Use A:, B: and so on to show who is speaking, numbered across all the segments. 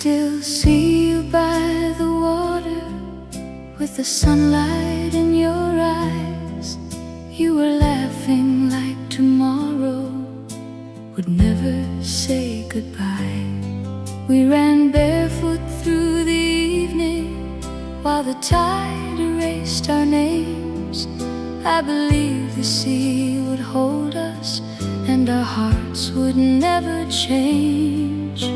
A: still see you by the water, with the sunlight in your eyes. You were laughing like tomorrow would never say goodbye. We ran barefoot through the evening while the tide erased our names. I believed the sea would hold us and our hearts would never change.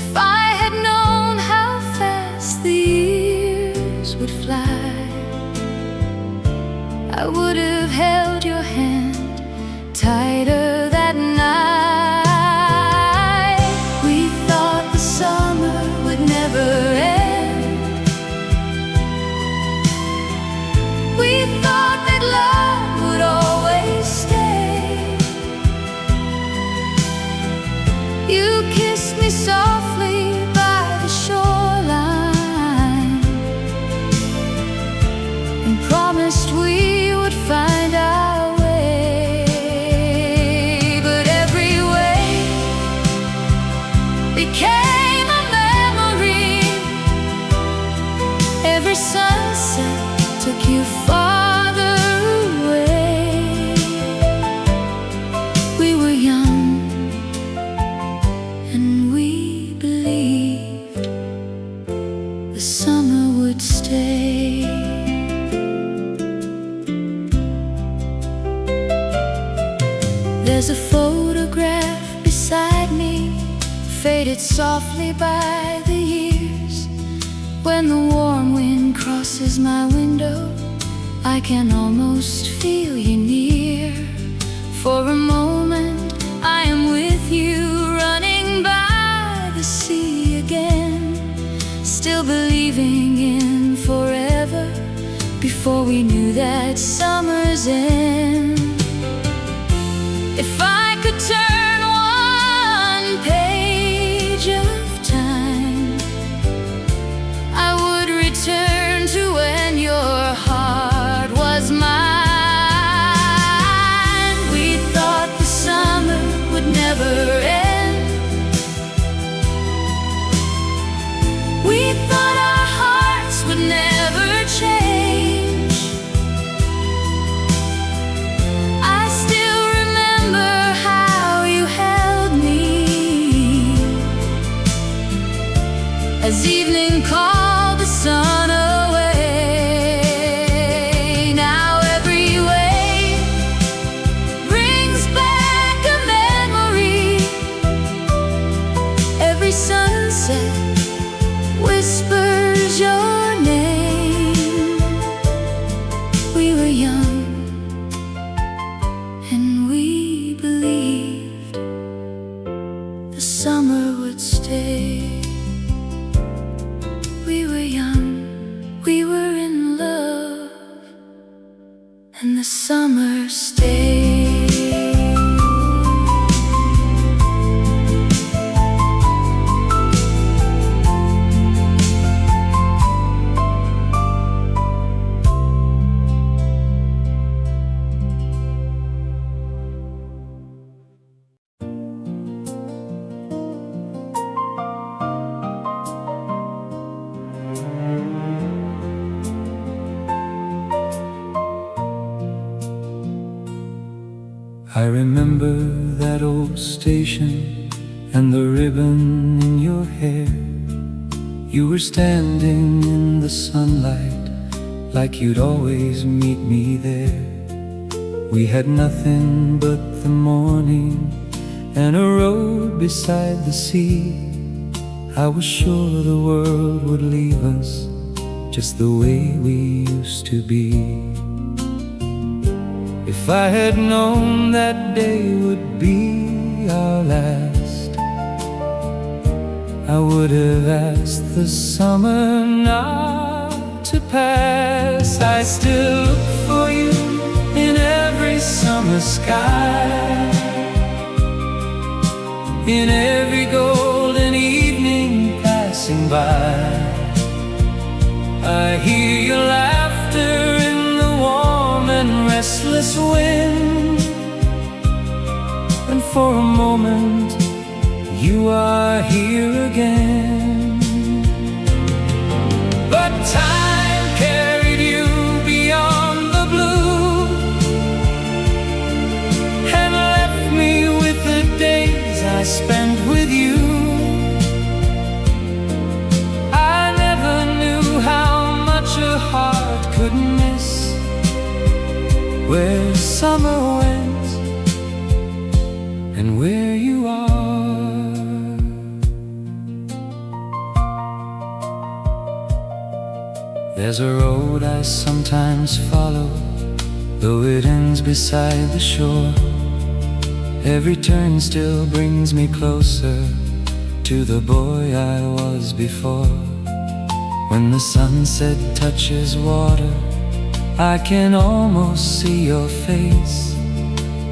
A: If I had known how fast the years would fly, I would have held your hand tighter that night. We thought the summer would never end. We thought that love would always stay. You kissed me softly by the shoreline and promised we would find our way. But every wave became a memory. Every sunset took you farther away. We were young and we believed the summer would stay. There's a photograph beside me, faded softly by the years. When the warm wind crosses my window, I can almost feel you near. For a moment I am with you, running by the sea again, still believing in forever, before we knew that summer's end. If I could turn one page of time, I would return to when your heart was mine. We thought the summer would never end. We thought our hearts would never change. I still remember how you held me as evening called the sun away. Now every wave brings back a memory. Every sunset whispers your name. We were young and we believed the summer would stay. We were young, we were in love, and the summer stayed.
B: I remember that old station and the ribbon in your hair. You were standing in the sunlight like you'd always meet me there. We had nothing but the morning and a road beside the sea. I was sure the world would leave us just the way we used to be. If I had known that day would be our last, I would have asked the summer not to pass. I still look for you in every summer sky, in every golden evening passing by. I hear your laughter in the warm and restless wind, and for a moment you are here again. But time carried you beyond the blue and left me with the days I spent with you. I never knew how much a heart could miss where summer went and where you are. There's a road I sometimes follow, though it ends beside the shore. Every turn still brings me closer to the boy I was before. When the sunset touches water, I can almost see your face.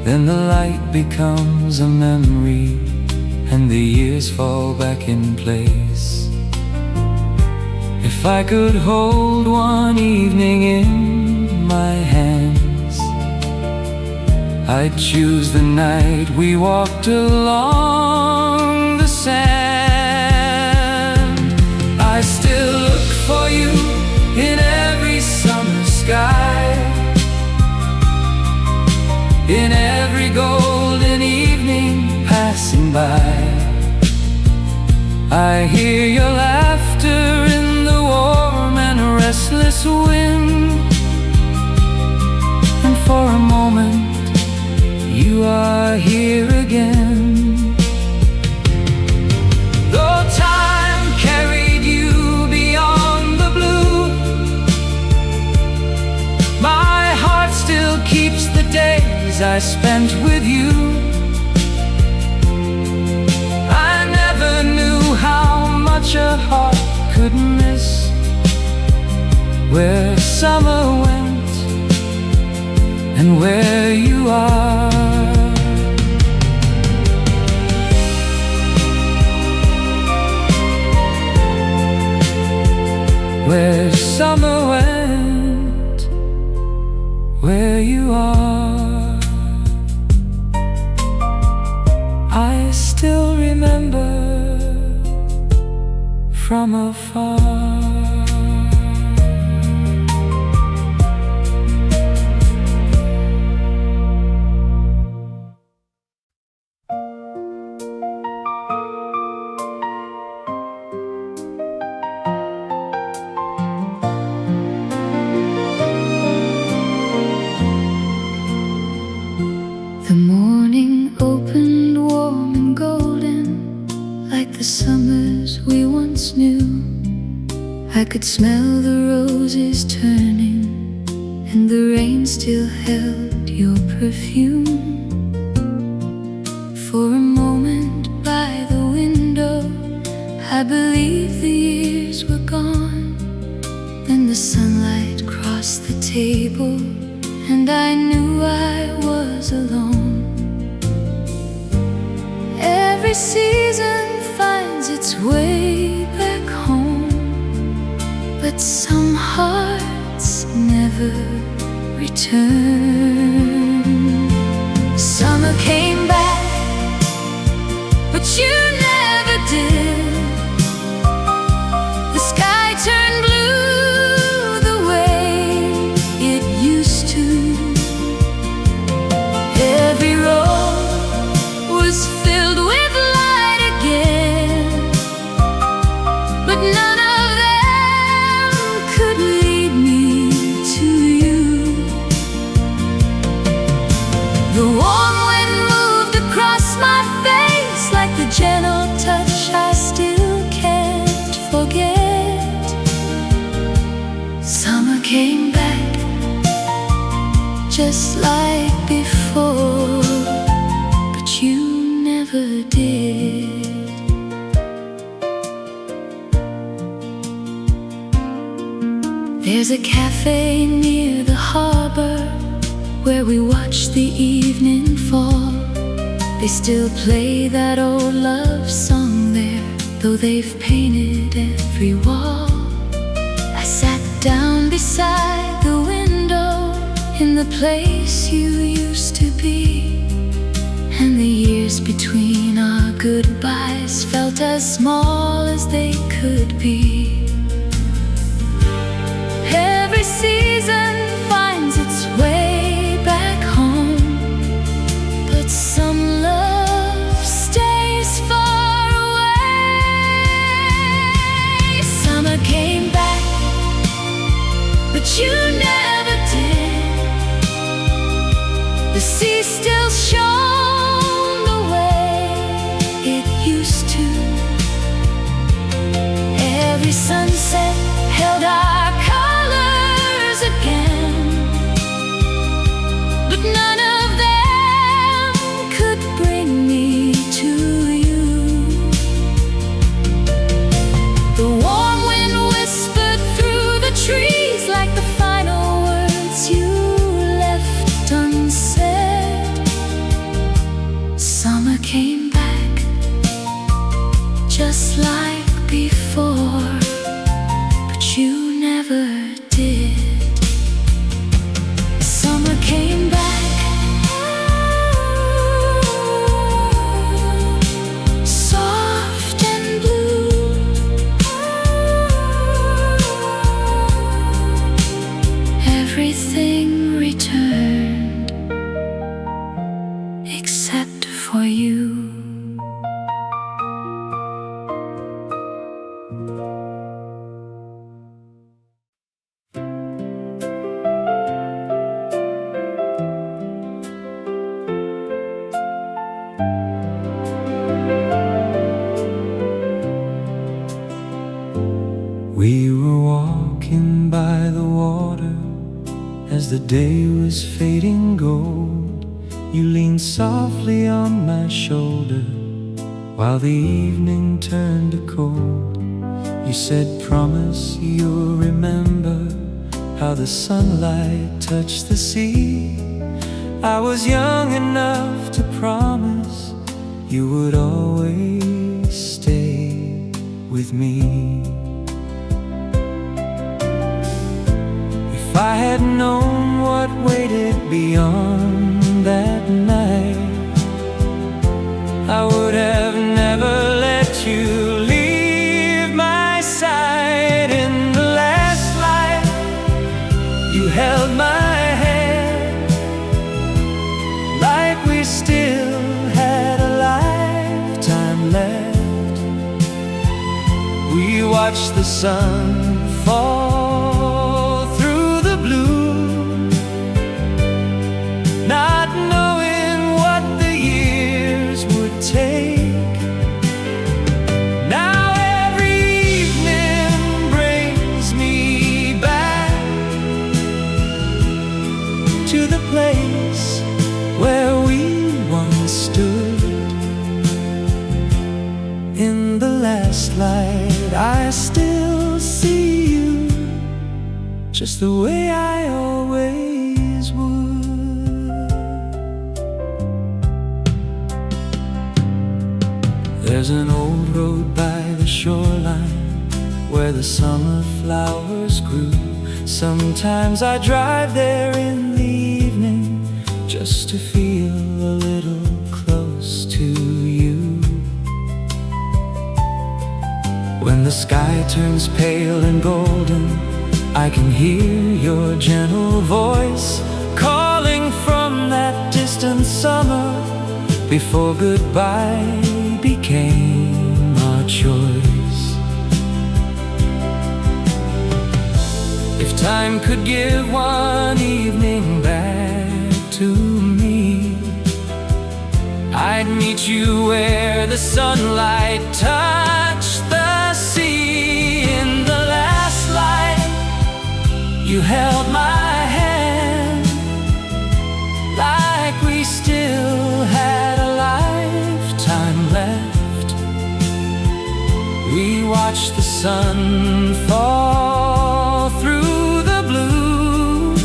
B: Then the light becomes a memory and the years fall back in place. If I could hold one evening in my hands, I'd choose the night we walked along the sand. I still look for you in every summer sky, in every golden evening passing by. I hear your laughter in the warm and restless wind, and for a moment you are here again. Though time carried you beyond the blue, my heart still keeps the days I spent with you. I never knew how much a heart could miss where summer went and where you are. Where summer went, where you are. I still remember from afar.
A: The morning opened warm and golden, like the summers we once knew. I could smell the roses turning, and the rain still held your perfume. For a moment by the window, I believed the years were gone. Then the sunlight crossed the table, and I knew I was alone. Every season finds its way back home, but some hearts never return. Summer came back, but you never did. The sky turned blue the way it used to. Every road was filled with light again, but none of them could lead me to you. The warm wind moved across my face like the gentle touch I still can't forget. Summer came back just like before, but you never did. There's a cafe near the harbor where we watch the evening fall. They still play that old love song there, though they've painted every wall. I sat down beside the window in the place you used to be, and the years between our goodbyes just as small as they could be. Every season finds its way back home, but some love stays far away. Summer came back, but you never did. The sea still shone the way it used to. Every sunset held our colors again, but none of them could bring me to you. The warm wind whispered through the trees like the final words you left unsaid. Summer came back, just like before, but you never did. Summer came back, soft and blue. Everything returned except for you.
B: We were walking by the water as the day was fading gold. You leaned softly on my shoulder while the evening turned to cold. You said, promise you'll remember how the sunlight touched the sea. I was young enough to promise you would always stay with me. If I had known what waited beyond that night, I would have never let you leave my side. In the last light, you held my hand like we still had a lifetime left. We watched the sun fall through the blue, not knowing what the years would take. Now every evening brings me back to the place where we once stood. In the last light, I still see you just the way I always would. There's an old road by the shoreline where the summer flowers grew. Sometimes I drive there in the evening just to feel a little close to you. When the sky turns pale and golden, I can hear your gentle voice calling from that distant summer before goodbye became our choice. If time could give one evening back to me, I'd meet you where the sunlight touched the sea. In the last light, you held my hand like we still had a lifetime left. We watched the sun fall through the blue,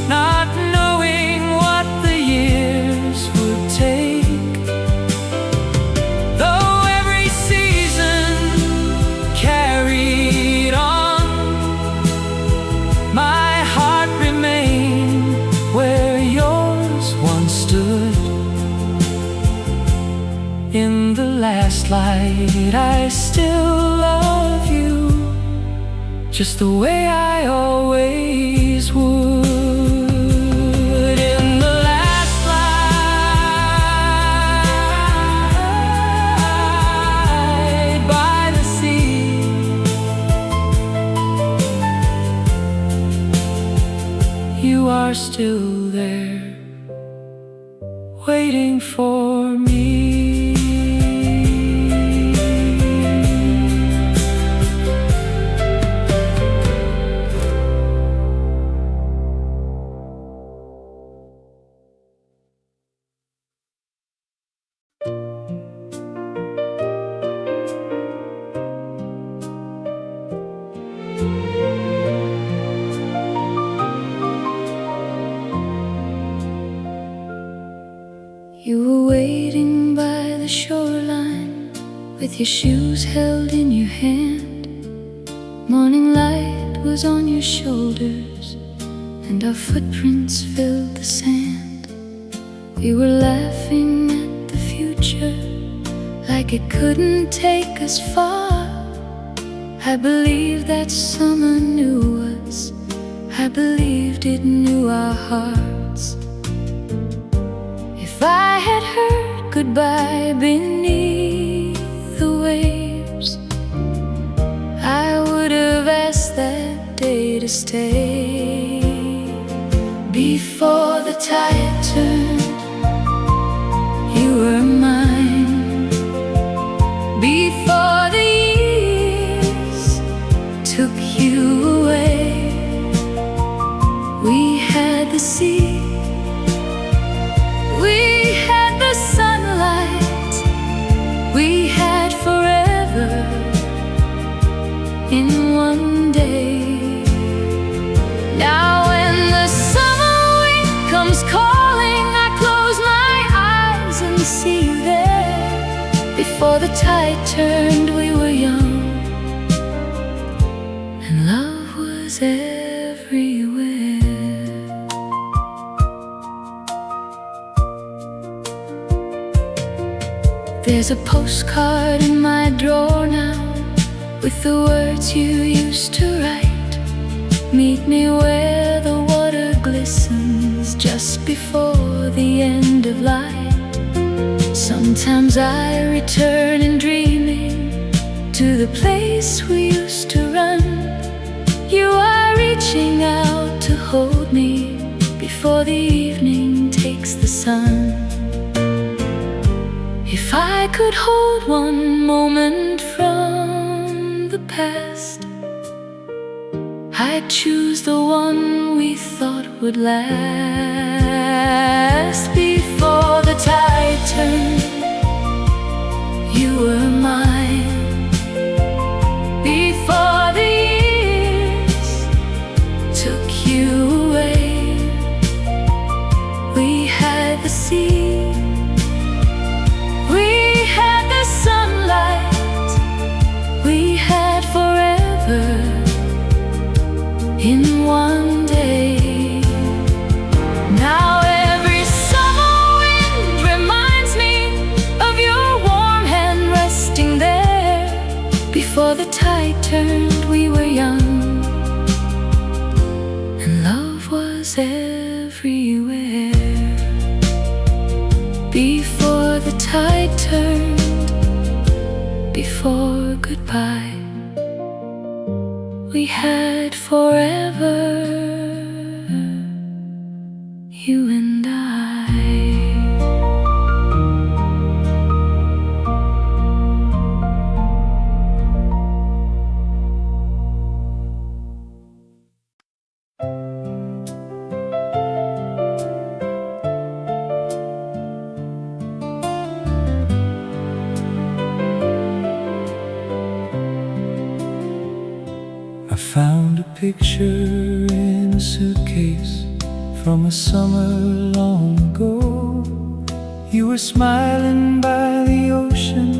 B: not knowing what the years would take. Though every season carried on, my heart remained where yours once stood. In the last I still love you, just the way I always would. In the last light by the sea, you are still there, waiting for me.
A: You were waiting by the shoreline with your shoes held in your hand. Morning light was on your shoulders and our footprints filled the sand. We were laughing at the future like it couldn't take us far. I believed that summer knew us, I believed it knew our hearts. If I had heard goodbye beneath the waves, I would have asked that day to stay. Before the tide turned, you were mine. Before the years took you away, we had the sea, we had the sunlight, we had forever in one day. Now when the summer wind comes calling, I close my eyes and see you there. Before the tide turned, we were young, and love was everywhere. There's a postcard in my drawer now with the words you used to write. Meet me where the water glistens just before the end of light. Sometimes I return in dreaming to the place we used to run. You are reaching out to hold me before the evening takes the sun. If I could hold one moment from the past, I'd choose the one we thought would last. Before the tide turned, you were mine. Before the years took you away, we had the sea, we had the sunlight, we had forever in one day. Now every summer wind reminds me of your warm hand resting there. Before the tide turned, we were young, and love was everywhere. Before the tide turned, before goodbye, we had forever, you and I.
B: I found a picture in a suitcase from a summer long ago. You were smiling by the ocean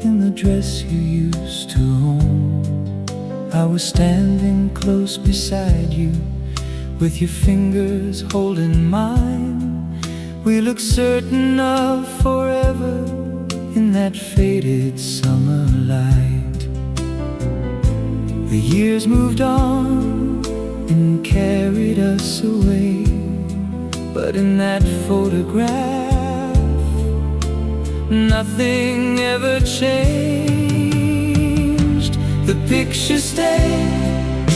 B: in the dress you used to own. I was standing close beside you with your fingers holding mine. We looked certain of forever in that faded summer light. The years moved on and carried us away, but in that photograph, nothing ever changed. The picture stayed,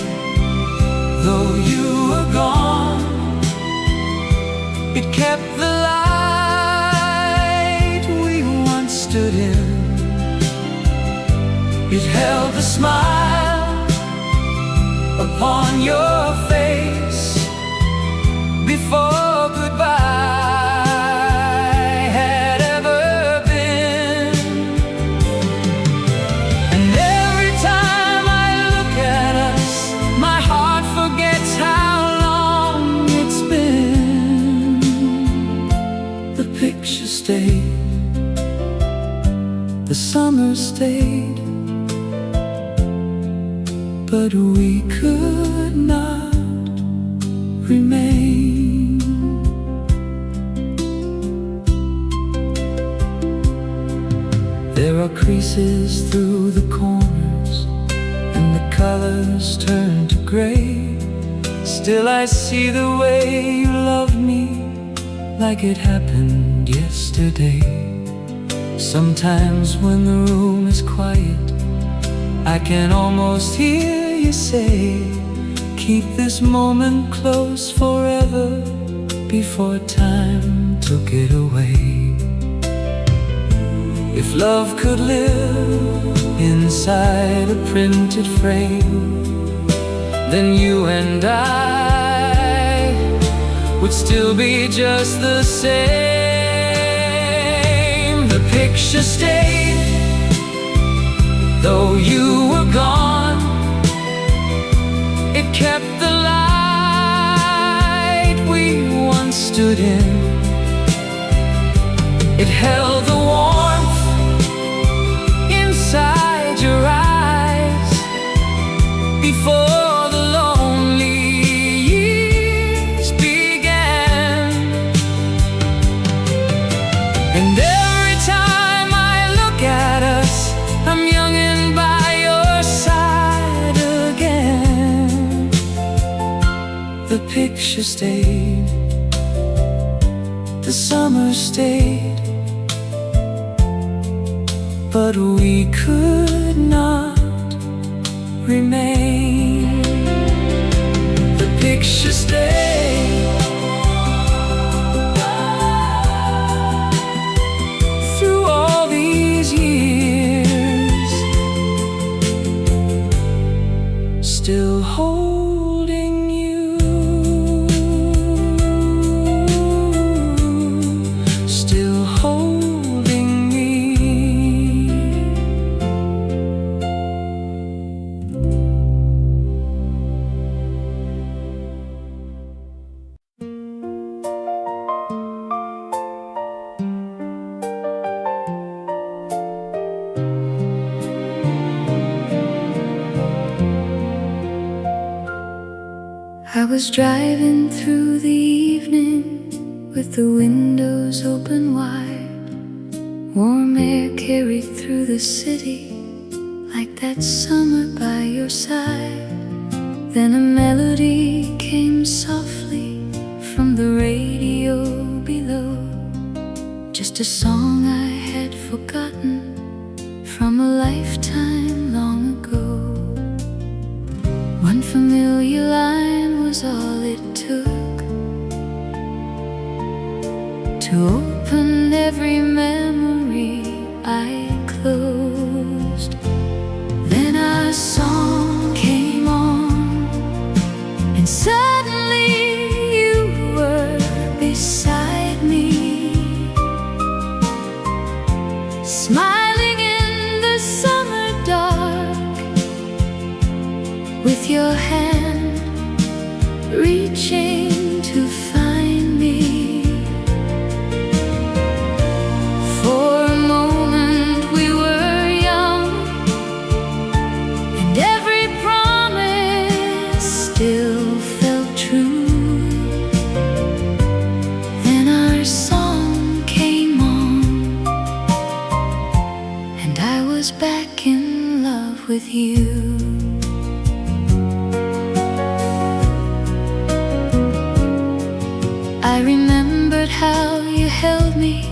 B: though you were gone. It kept the light we once stood in. It held the smile upon your face before goodbye had ever been. And every time I look at us, my heart forgets how long it's been. The picture stayed, the summer stayed, but we could not remain. There are creases through the corners, and the colors turn to gray. Still I see the way you love me, like it happened yesterday. Sometimes when the room is quiet, I can almost hear you say, keep this moment close forever, before time took it away. If love could live inside a printed frame, then you and I would still be just the same. The picture stayed, though you were gone. It kept the light we once stood in. It held the warmth inside your eyes before the lonely years began. And every time I look at us, I'm young and by your side again. The picture stayed, the summer stayed, but we could not remain. The picture stayed through all these years, still holding you, still holding me.
A: I was driving through the evening with the windows open wide. Warm air carried through the city like that summer by your side. Then a melody came softly from the radio below, just a song I had forgotten from a lifetime long ago. One familiar line was all it took to open every memory I closed. Then our song came on, and suddenly you were beside me, smiling in the summer dark, with your hand reaching to find me. For a moment we were young, and every promise still felt true. Then our song came on, with you. I remembered how you held me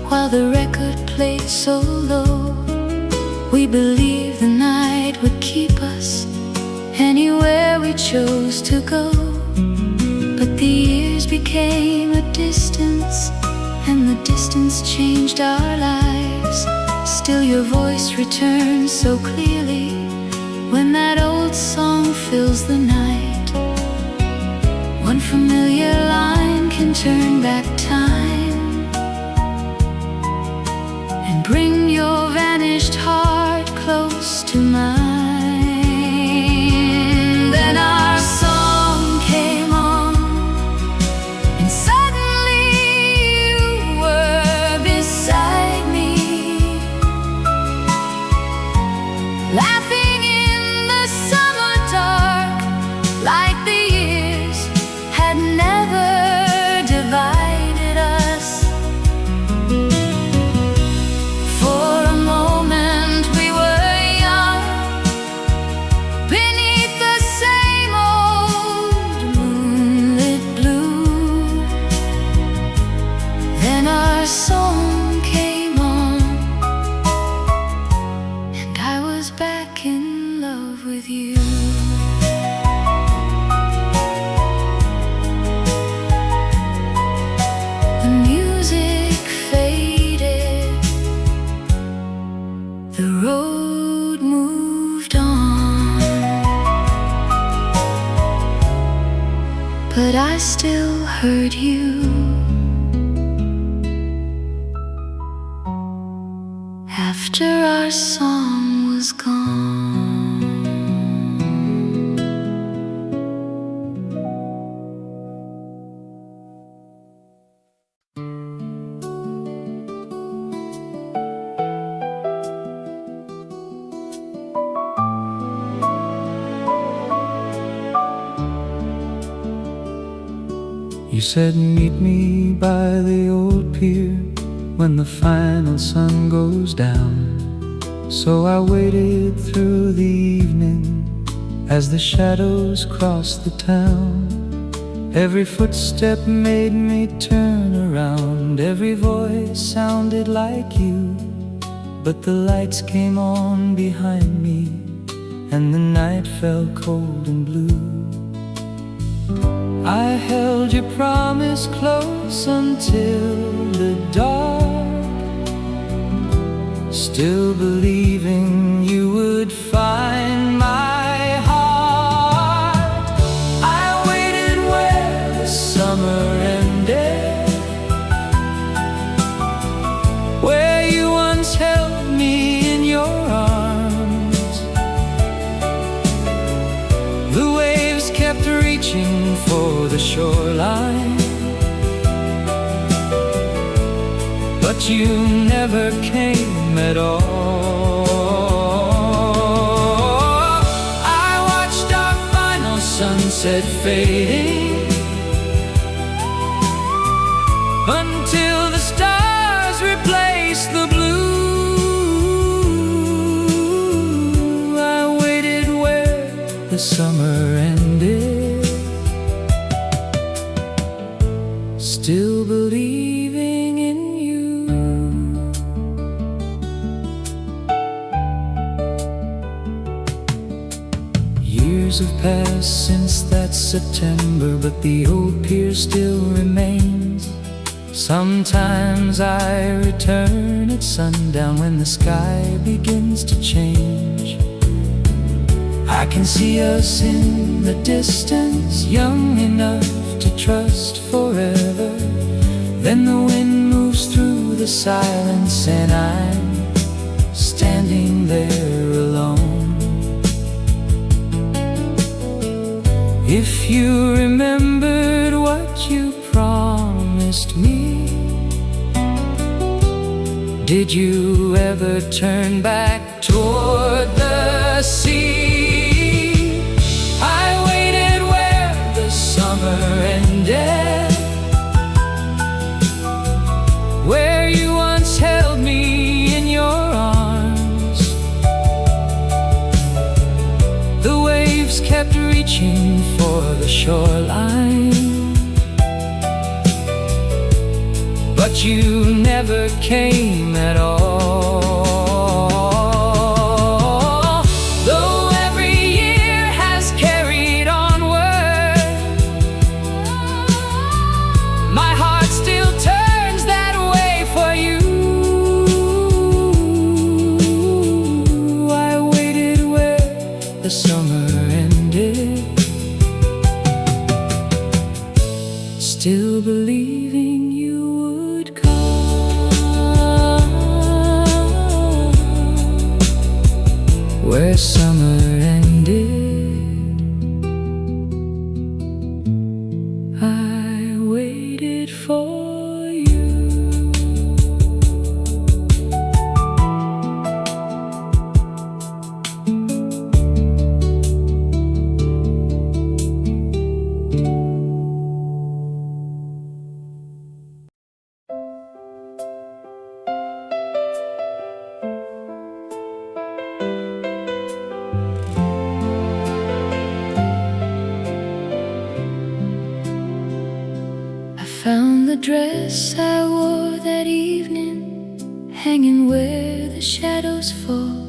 A: while the record played so low. We believed the night would keep us anywhere we chose to go. But the years became a distance, and the distance changed our lives. Still your voice returns so clearly when that old song fills the night. One familiar line can turn back time and bring your vanished heart close to mine. Then our song came on, and suddenly you were beside me, laughing in the summer dark, like the years had never divided us. For a moment we were young, beneath the same old moonlit blue. Then our song came on, and I was back in love with you. The music faded, the road moved on, but I still heard you after our song was gone.
B: You said meet me by the old pier when the final sun goes down. So I waited through the evening as the shadows crossed the town. Every footstep made me turn around, every voice sounded like you. But the lights came on behind me, and the night fell cold and blue. I held your promise close until the dark, still believing you would find my heart. I waited where the summer ended, where you once held me in your arms. The waves kept reaching for the shoreline, but you never came at all. I watched our final sunset fading until the stars replaced the blue. I waited where the summer ended, still believing in you. Years have passed since that September, but the old pier still remains. Sometimes I return at sundown when the sky begins to change. I can see us in the distance, young enough to trust forever. Then the wind moves through the silence, and I'm standing there alone. If you remembered what you promised me, did you ever turn back toward the sea? I waited where the summer ended, where you once held me in your arms. kept reaching for the shoreline, but you never came at all. Though every year has carried onward, my heart still turns that way for you. I waited where the summer ended, still believing you would come. Where summer ended, I waited for you.
A: I found the dress I wore that evening, hanging where the shadows fall.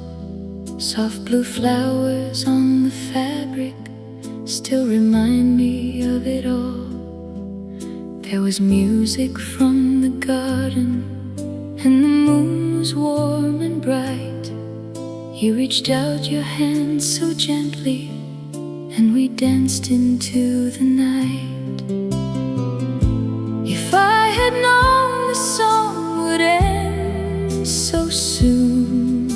A: Soft blue flowers on the fabric still remind me of it all. There was music from the garden, and the moon was warm and bright. You reached out your hand so gently, and we danced into the night. If I had known the song would end so soon,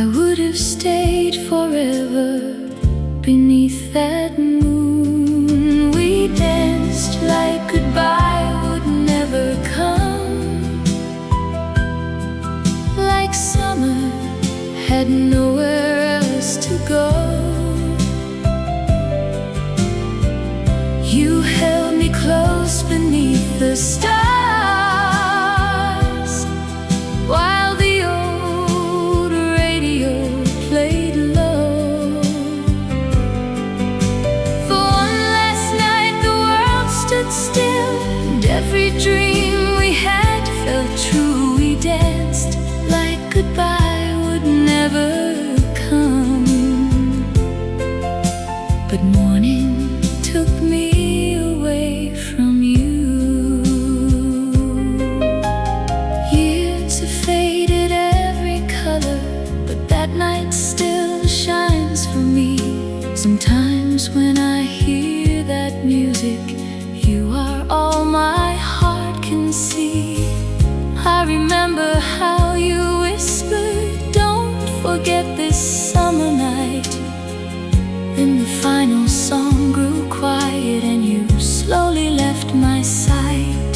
A: I would have stayed forever beneath that moon. We danced like goodbye would never come, like summer had nowhere else to go. You held me close beneath the stars, while the old radio played low. For one last night the world stood still, and every dream we had felt true. We danced like goodbye would never come, but morning took me away from you. Years have faded every color, but that night still shines for me. Sometimes when I hear that music, you are all my heart can see. I remember how you whispered, "Don't forget this summer night." Then the final song grew quiet, and you slowly left my sight.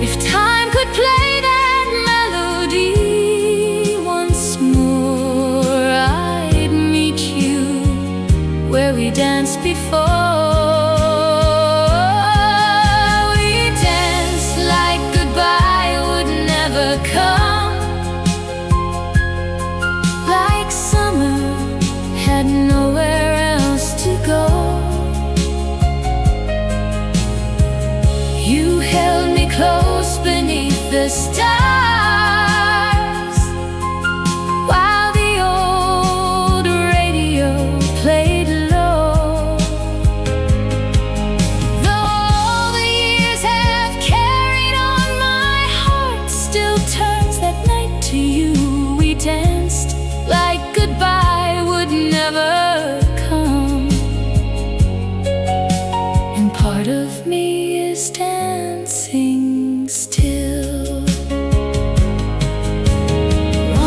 A: If time could play that melody once more, I'd meet you where we danced before. We danced like goodbye would never come, like summer had nowhere else to go. You held me close beneath the stars, while the old radio played low. Though all the years have carried on, my heart still turns that night to you. We danced like goodbye would never come, and part of me is dancing still.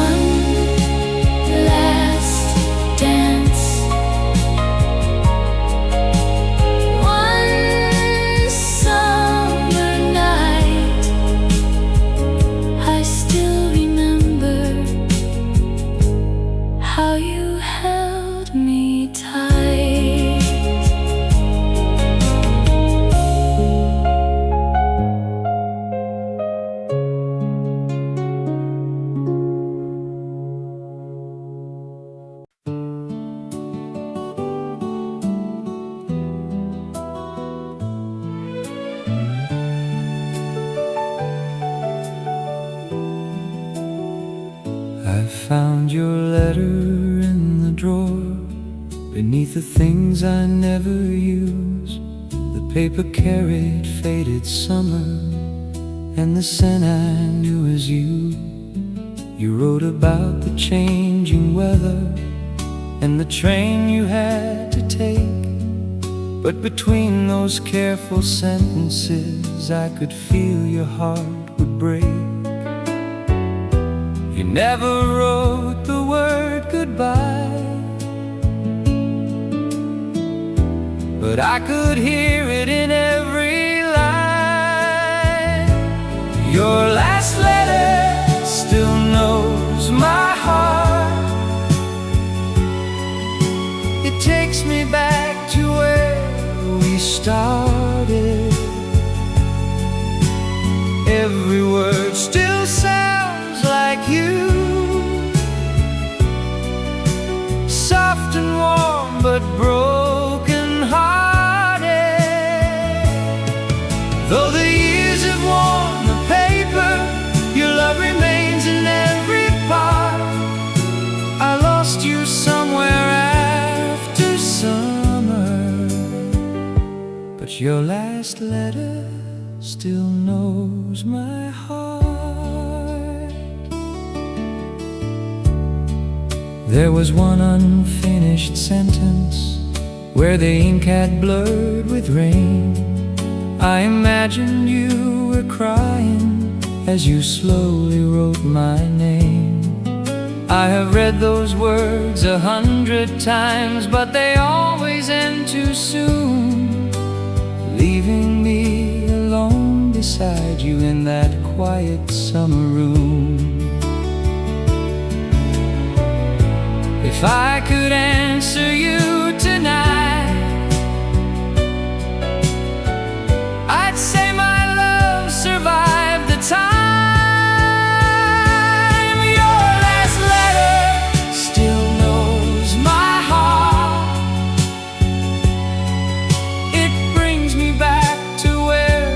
A: One last dance, one summer night. I still remember how you held me tight.
B: found your letter in the drawer, beneath the things I never use. The paper carried faded summer, and the scent I knew as you. You wrote about the changing weather and the train you had to take. But between those careful sentences, I could feel your heart would break. You never wrote the word goodbye, but I could hear it in every line. Your last letter still knows my heart. It takes me back to where we started. Every word still sounds like you, soft and warm but broken hearted. Though the years have worn the paper, your love remains in every part. I lost you somewhere after summer, but your last letter still knows my heart. There was one unfinished sentence where the ink had blurred with rain. I imagined you were crying as you slowly wrote my name. I have read those words 100 times, but they always end too soon, leaving me alone beside you in that quiet summer room. If I could answer you tonight, I'd say my love survived the time. Your last letter still knows my heart. It brings me back to where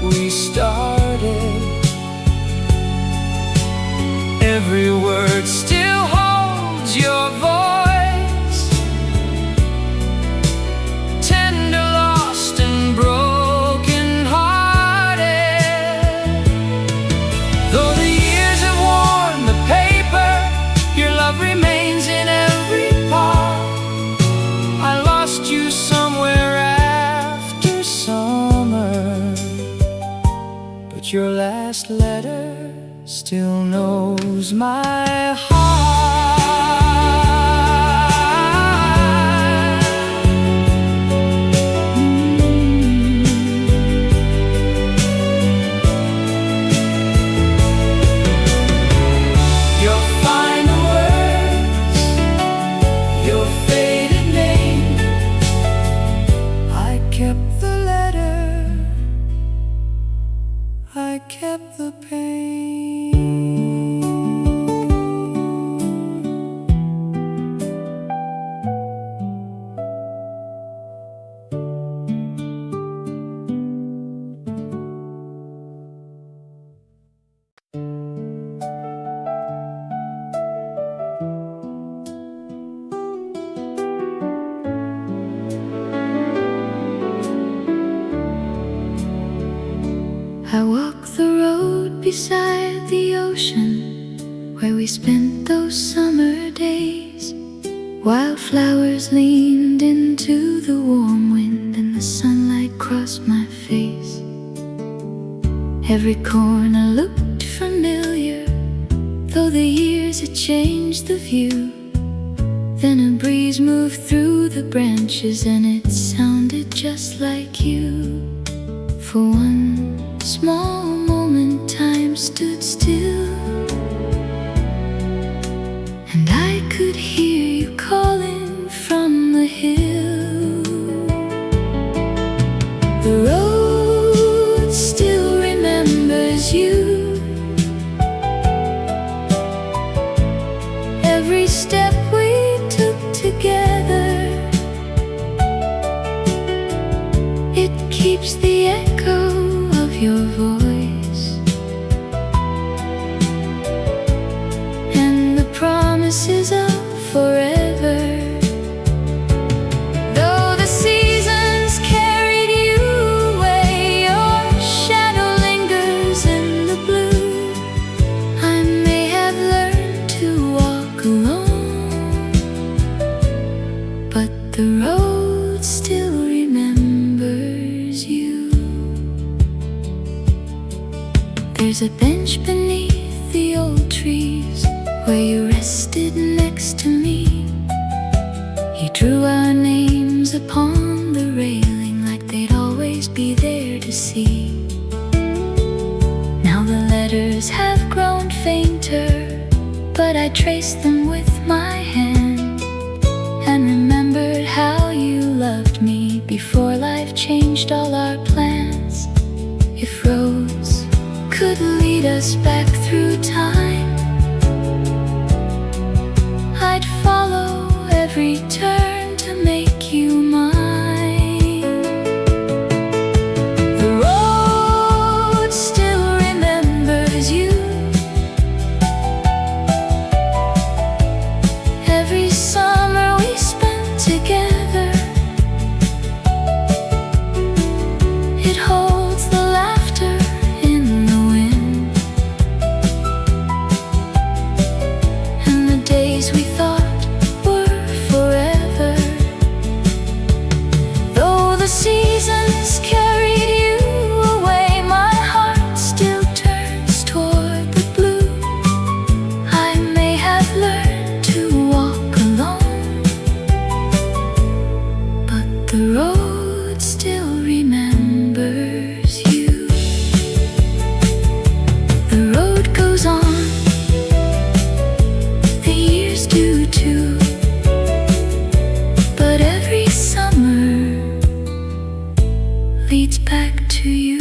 B: we started. Every word still holds your voice, tender, lost and broken hearted. Though the years have worn the paper, your love remains in every part. I lost you somewhere after summer, but your last letter still knows my heart. Your final words, your faded name. I kept the letter, I kept the pain.
A: I walk the road beside the ocean, where we spent those summer days. Wildflowers leaned into the warm wind, and the sunlight crossed my face. Every corner looked familiar, though the years had changed the view. Then a breeze moved through the branches, and it sounded just like you. For one small moment, time stood still, and I could hear you calling from the hill. The road still remembers you, every step we took together. It keeps the echo of your voice and the promise promises of forever. Though the seasons carried you away, your shadow lingers in the blue. I may have learned to walk alone, but the road still remembers you. There's a bench beneath the old trees where you rested next to me. You drew our names upon the railing like they'd always be there to see. Now the letters have grown fainter, but I traced them with my hand and remembered how you loved me before life changed all our plans. If roads could lead us back through time, I'd follow every turn to make you mine. The road still remembers you. Every summer we spent together, it holds the laughter in the wind, and the days we thought were forever. Though the seasons carried you away, my heart still turns toward the blue. I may have learned to walk alone, but the road still remembers you. The road goes on, the years do too, but every summer leads back to you.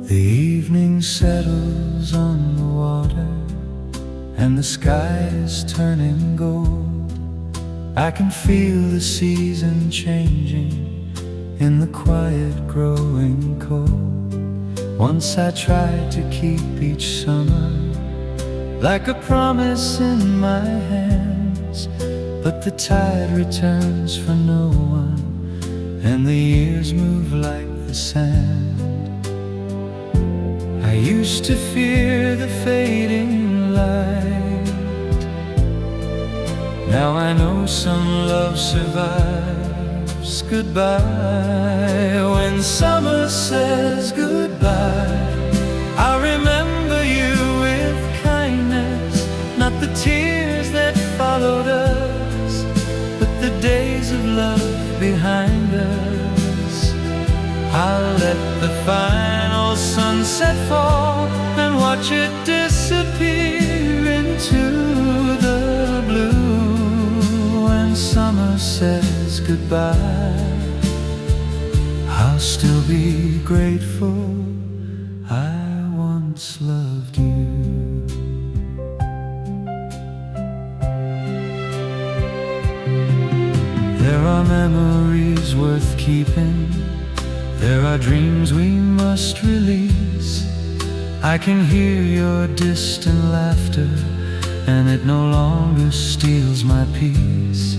B: The evening settles on the water, and the sky is turning gold. I can feel the season changing in the quiet growing cold. Once I tried to keep each summer like a promise in my hands, but the tide returns for no one, and the years move like the sand. I used to fear the fading light. Now I know some love survives goodbye. When summer says goodbye, I remember you with kindness, not the tears that followed us, but the days of love behind us. I'll let the final sunset fall and watch it disappear into the blue. When summer says goodbye, I'll still be grateful I once loved you. There are memories worth keeping, there are dreams we must release. I can hear your distant laughter, and it no longer steals my peace.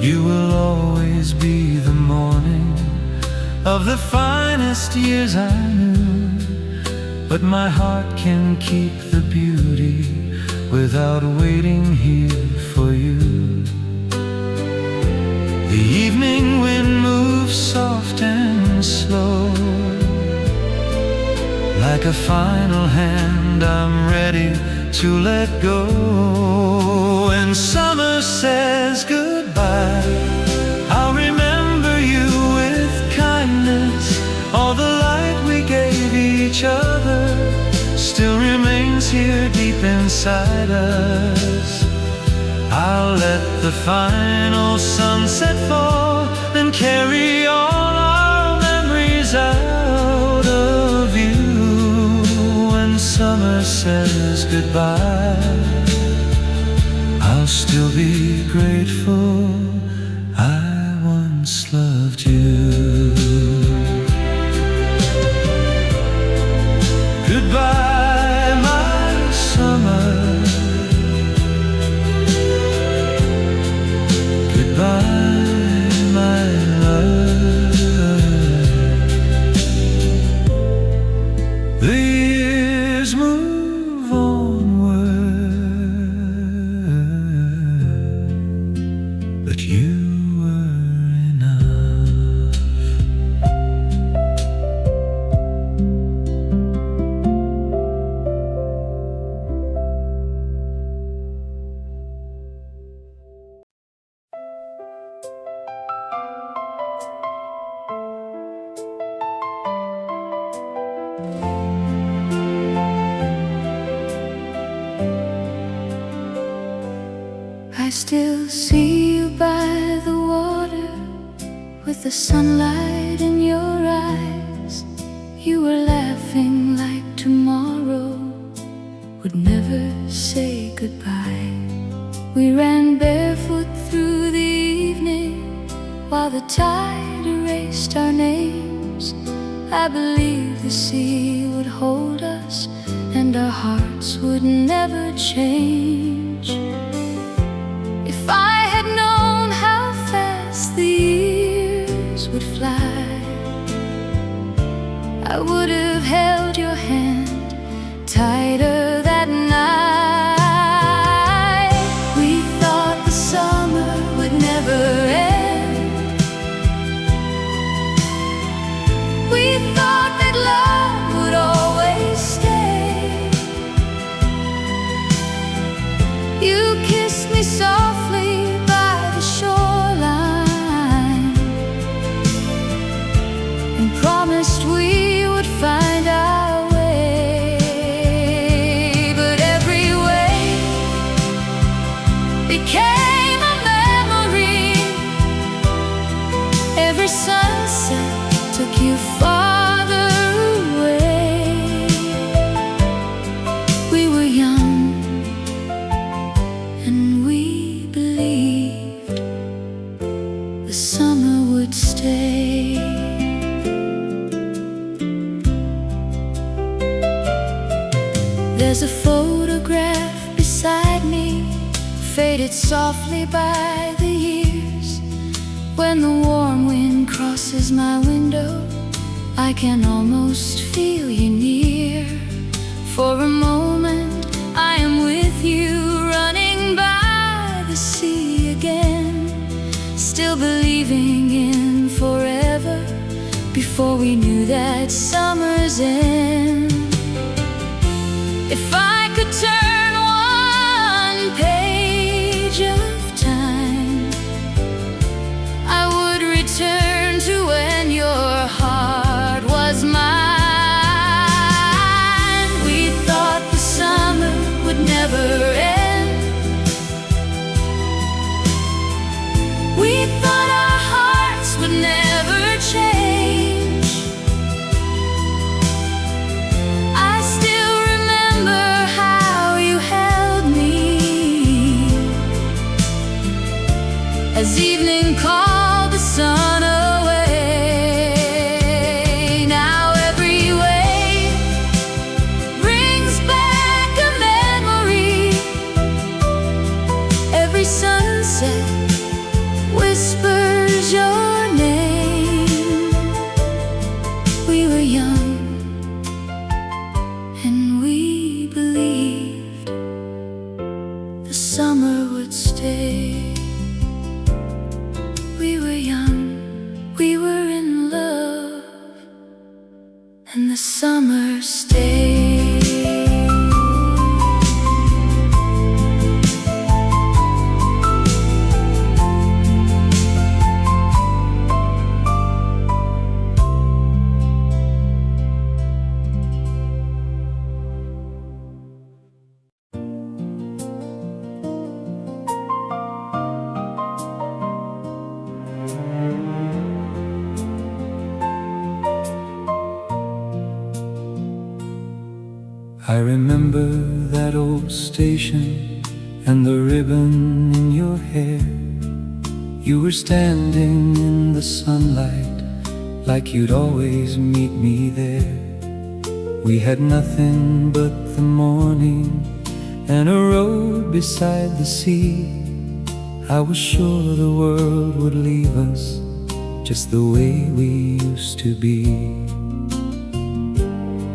B: You will always be the morning of the finest years I knew, but my heart can keep the beauty without waiting here for you. The evening wind moves soft and slow, like a final hand I'm ready to let go. When summer says goodbye, I'll remember you with kindness. All the light we gave each other still remains here deep inside us. I'll let the final sunset fall and carry all our memories out of says goodbye, I'll still be grateful I once loved you. Goodbye, my summer. Goodbye, my love. The years move onward, but you were enough.
A: I still see you by the water with the sunlight in your eyes. You were laughing like tomorrow would never say goodbye. We ran barefoot through the evening while the tide erased our names. I believed the sea would hold us and our hearts would never change. If I had known how fast the years would fly, I would have held your hand tighter that night. We thought the summer would never end. We thought that love would always stay. You kissed me softly by the shoreline and promised we would find our way. But every wave became a memory. Every sunset took you farther away. We were young and we believed the summer would stay. There's a photograph beside me, faded softly by the years. When the warm wind crosses my window, I can almost feel you near. For a moment I am with you, running by the sea again, still believing in forever before we knew that summer's end. If I could turn one page of time, I would return to when your heart was mine. We thought the summer would never end. We thought our hearts would never change. I still remember how you held me as evening called the sun away. Now every wave brings back a memory. Every sunset whispers your name. We were young and we believed the summer would stay. We were young, we were in love, and the summer stayed.
B: I remember that old station and the ribbon in your hair. You were standing in the sunlight like you'd always meet me there. We had nothing but the morning and a road beside the sea. I was sure the world would leave us just the way we used to be.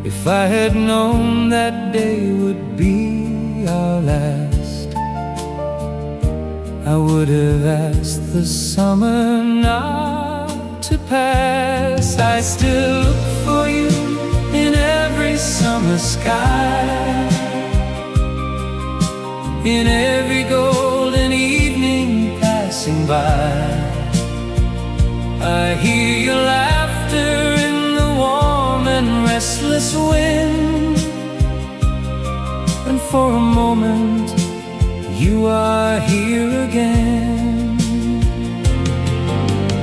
B: If I had known that day would be our last, I would have asked the summer not to pass. I still look for you in every summer sky, in every golden evening passing by. I hear your laughter in the warm and restless wind, and for a moment you are here again.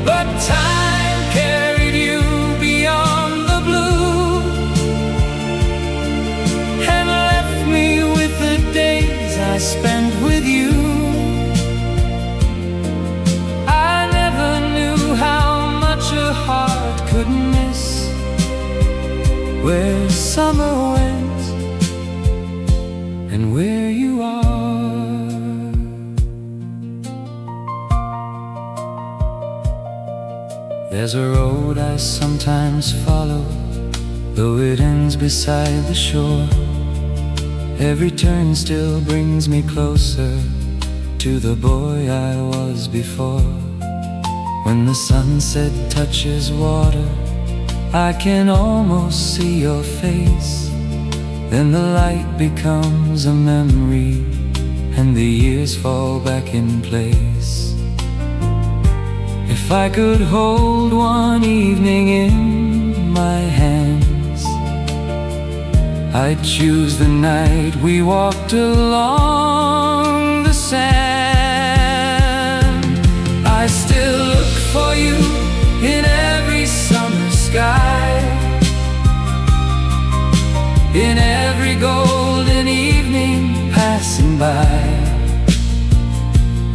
B: But time carried you beyond the blue and left me with the days I spent with you. I never knew how much a heart could miss where summer went and where you are. There's a road I sometimes follow, though it ends beside the shore. Every turn still brings me closer to the boy I was before. When the sunset touches water, I can almost see your face. Then the light becomes a memory and the years fall back in place. If I could hold one evening in my hands, I'd choose the night we walked along the sand. I still look for you in every summer sky, in every golden evening passing by.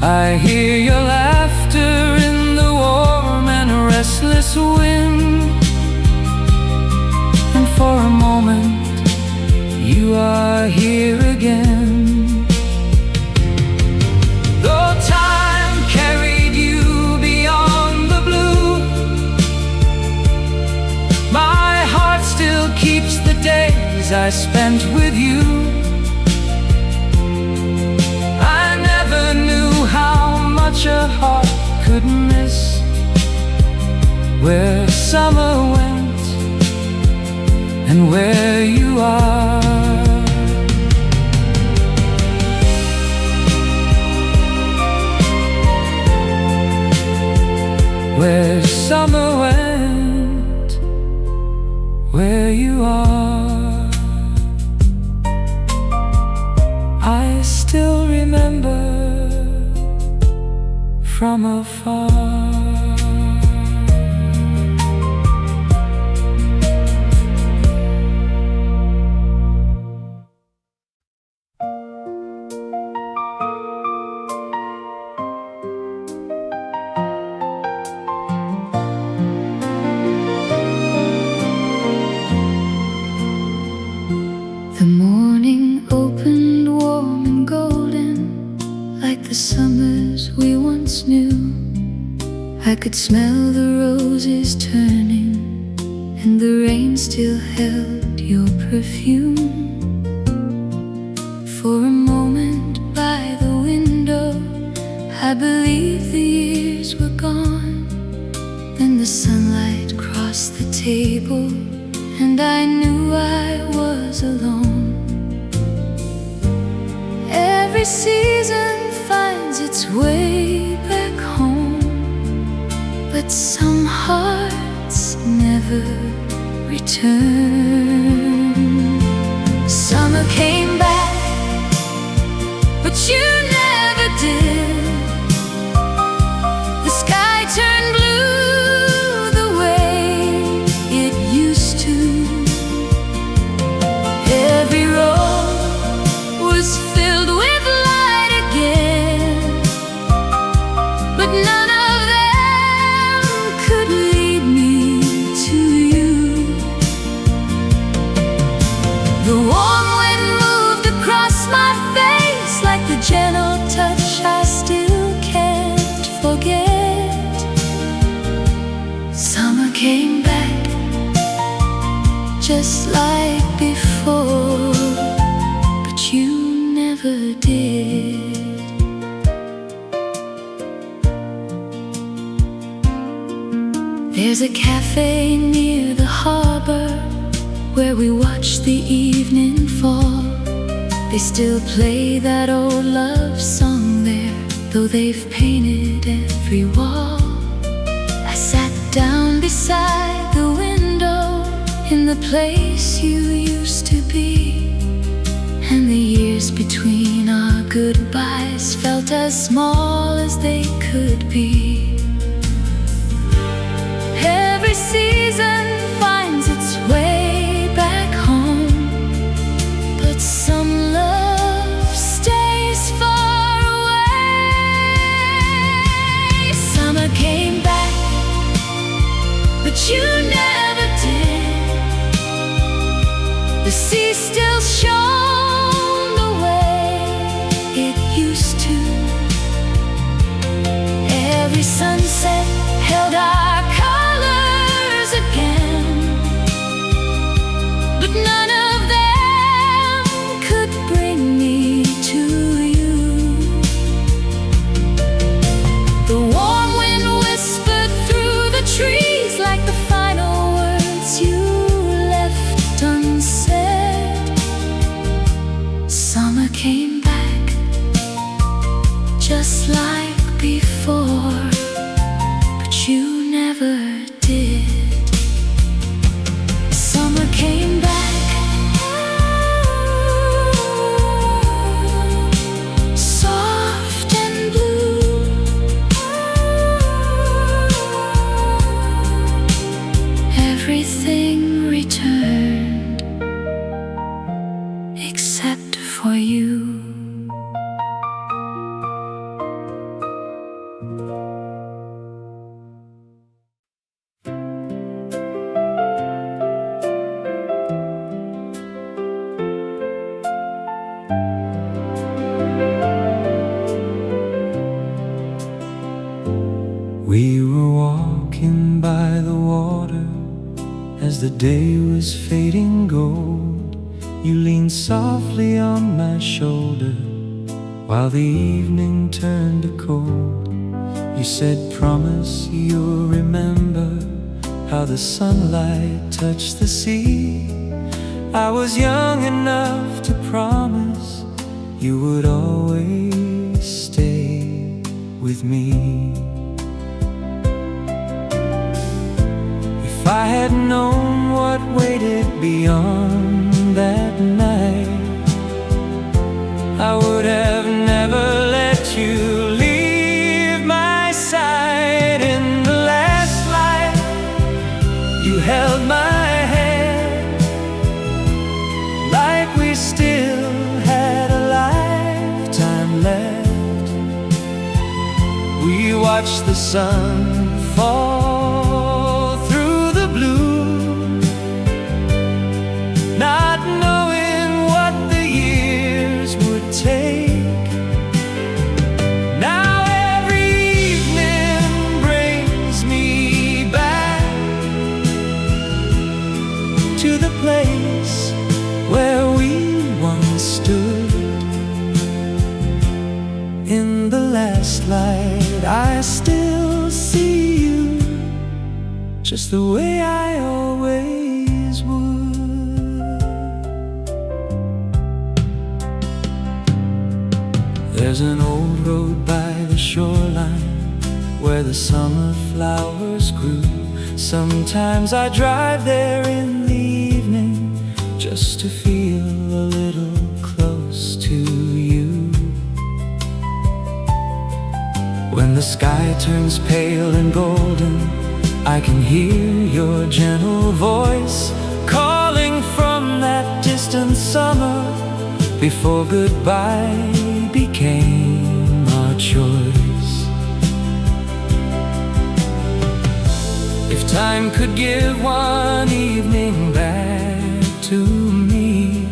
B: I hear your laughter in the warm and restless wind, and for a moment you are here again. Though time carried you beyond the blue, my heart still keeps the days I spent with you. I never knew how much a heart could miss where summer went and where you are. Where summer went, where you are. I still remember from afar.
A: The morning opened warm and golden, like the summers we once knew. I could smell the roses turning, and the rain still held your perfume. For a moment by the window, I believed the years were gone. Then the sunlight crossed the table, and I knew I was alone. Every season finds its way back home, but some hearts never return. Summer came back, but you never did. The sky turned blue the way it used to. Every road The warm wind moved across my face like the gentle touch I still can't forget. Summer came back just like before, but you never did. There's a cafe near the harbor where we watch the evening fall. They still play that old love song there, though they've painted every wall. I sat down beside the window in the place you used to be, and the years between our goodbyes felt as small as they could be. Every season finds its way back home, but some love stays far away. Summer came back, but you never did. The sea still shone the way it used to. Every sunset held our colors again, but none of them could bring me to you. The warm wind whispered through the trees like the final words you left unsaid. Summer came back just like before, but you never did. Summer came back, soft and blue. Everything returned except for you.
B: We were walking by the water as the day was fading gold. You leaned softly on my shoulder while the evening turned to cold. You said, promise you'll remember how the sunlight touched the sea. I was young enough to promise you would always stay with me. If I had known what waited beyond that night, I would have never let you leave my side. In the last light, you held my hand like we still had a lifetime left. We watched the sun fall through the blue, not knowing what the years would take. Now every evening brings me back to the place where we once stood. In the last light, I still see you just the way I always would. There's an old road by the shoreline where the summer flowers grew. Sometimes I drive there in the evening just to feel a little close to you. When the sky turns pale and golden, I can hear your gentle voice calling from that distant summer before goodbye became our choice. If time could give one evening back to me,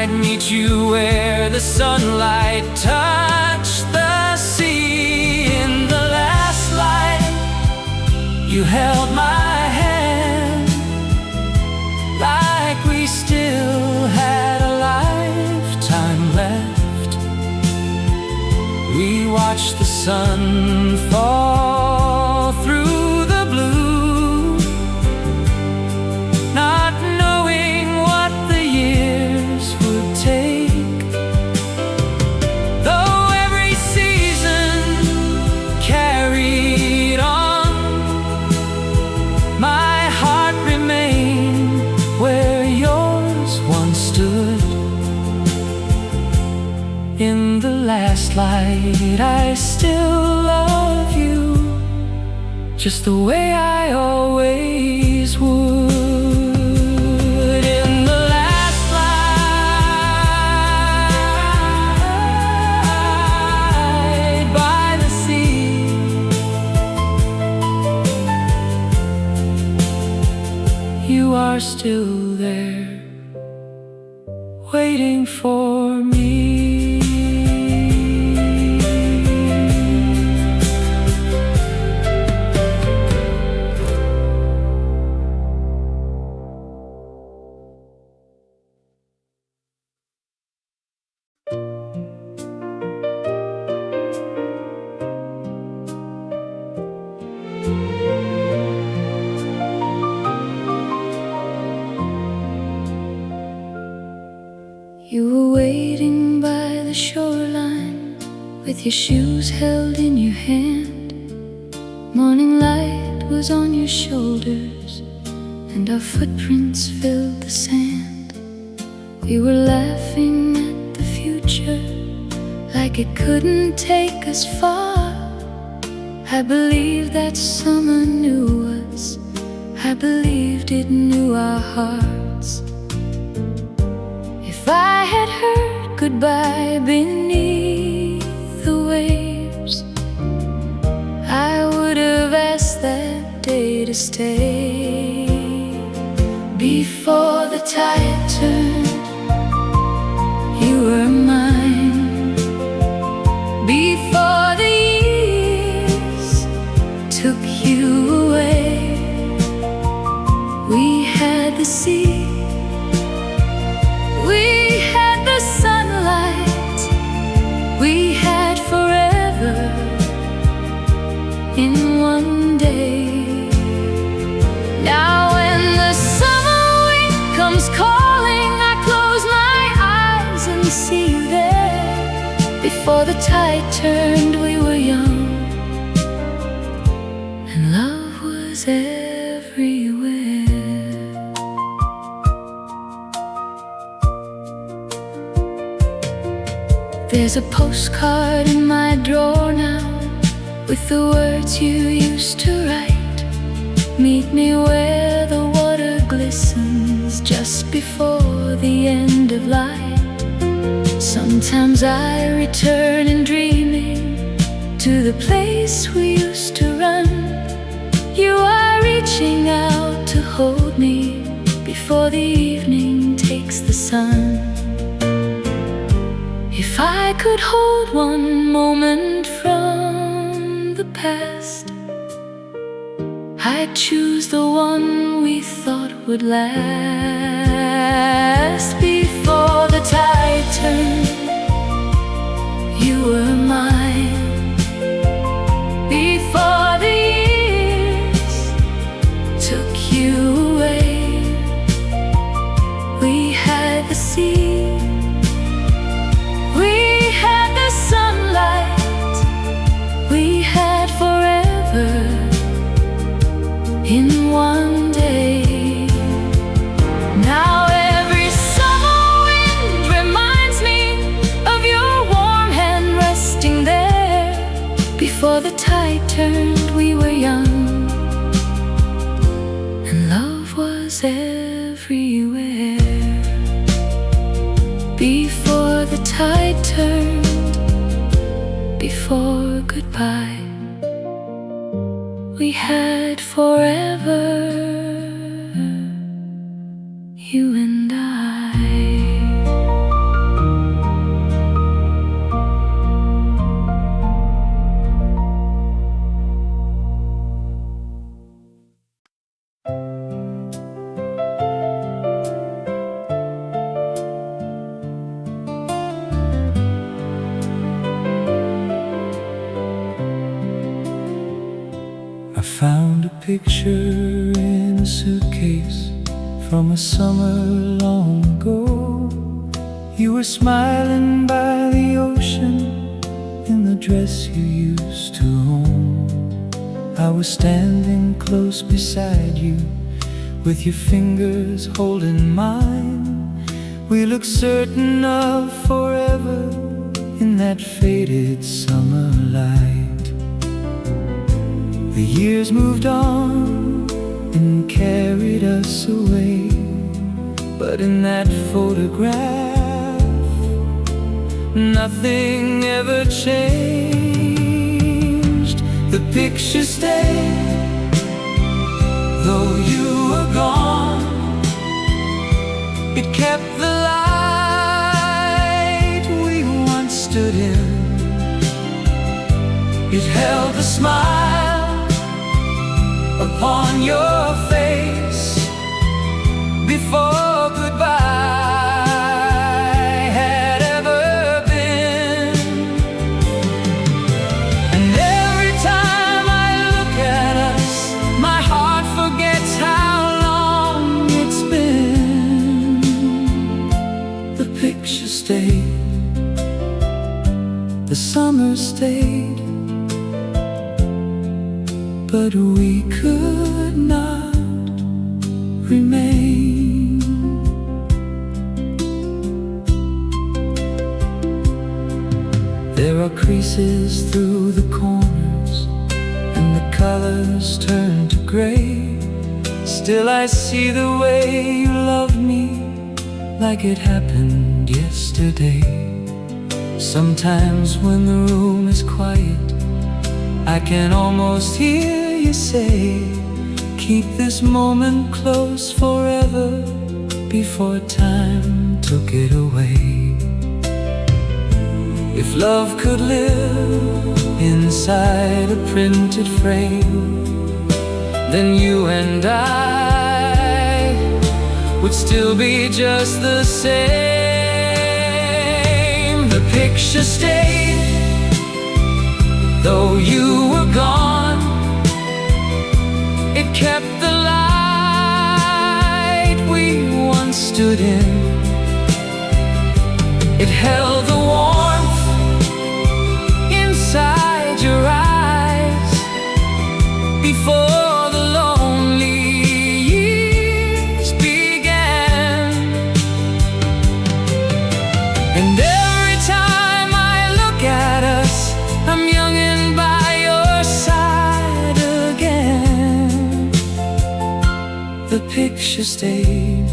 B: I'd meet you where the sunlight touched the sea. In the last light, you held my hand like we still had a lifetime left. We watched the sun fall through the blue, not knowing what the years would take. Though every season carried on, my heart remained where yours once stood. In the last light, I still love you, just the way I always would. In the last light by the sea, you are still there, waiting for me.
A: You were waiting by the shoreline with your shoes held in your hand. Morning light was on your shoulders and our footprints filled the sand. We were laughing at the future like it couldn't take us far. I believed that summer knew us, I believed it knew our hearts. If I had heard goodbye beneath the waves, I would have asked that day to stay. Before the tide turned, you were mine. Before the years took you away, we had the sea, we had the sunlight, we had forever in one day. Now when the summer wind comes calling, I close my eyes and see you there. Before the tide turned, we were young, and love was everywhere. There's a postcard in my drawer now with the words you used to write. Meet me where the water glistens just before the end of light. Sometimes I return in dreaming to the place we used to run. You are reaching out to hold me before the evening takes the sun. If I could hold one moment from the past, I'd choose the one we thought would last. Before the tide turned, you were mine. Before the years took you away, we had the sea, we had the sunlight, we had forever in one day. Now every summer wind reminds me of your warm hand resting there. Before the tide turned, we were young, and love was everywhere. Before the tide turned, before goodbye, we had forever, you and I.
B: picture in a suitcase from a summer long ago. You were smiling by the ocean in the dress you used to own. I was standing close beside you with your fingers holding mine. We looked certain of forever in that faded summer light. The years moved on and carried us away, but in that photograph, nothing ever changed. The picture stayed, though you were gone. It kept the light we once stood in. It held the smile upon your face before goodbye had ever been. And every time I look at us, my heart forgets how long it's been. The picture stayed, the summer stayed, but we could not remain. There are creases through the corners, and the colors turn to gray. Still I see the way you love me, like it happened yesterday. Sometimes when the room is quiet, I can almost hear you say, keep this moment close forever, before time took it away. If love could live inside a printed frame, then you and I would still be just the same. The picture stayed, though you were gone. It kept the light we once stood in. It held the warmth inside your eyes before the lonely years began. And every time I look at us, I'm young and by your side again. The picture stayed,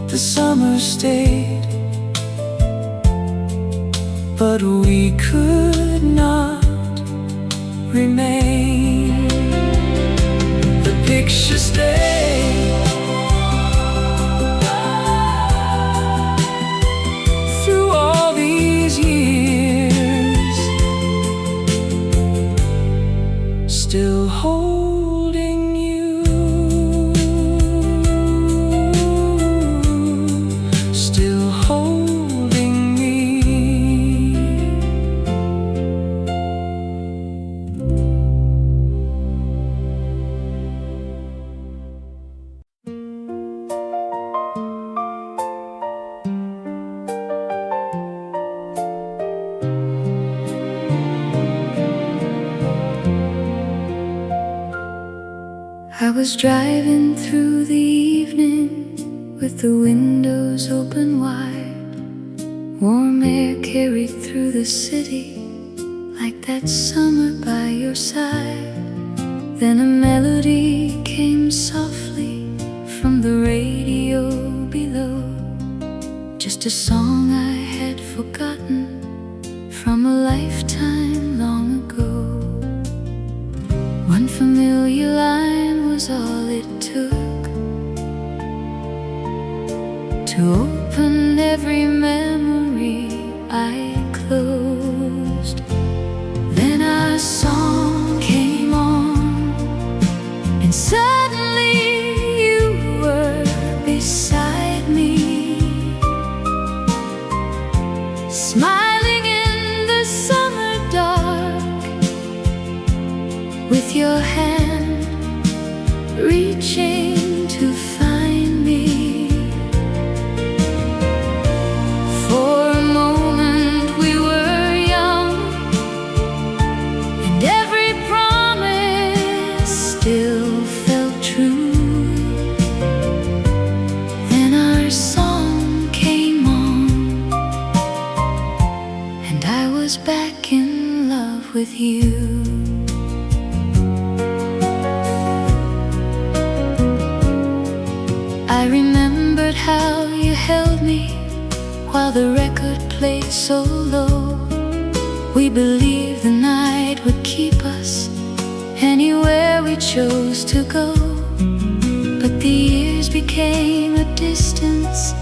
B: the summer stayed, but we could not remain. The picture stayed through all these years, still holding you, still holding me.
A: I was driving through the evening with the windows open wide. Warm air carried through the city like that summer by your side. Then a melody came softly from the radio below, just a song I had forgotten from a lifetime long ago. One familiar line was all it took to open every memory I closed. Then a song came on, and suddenly you were beside me, smiling in the summer dark, with your hand you. I remembered how you held me while the record played so low. We believed the night would keep us anywhere we chose to go. But the years became a distance,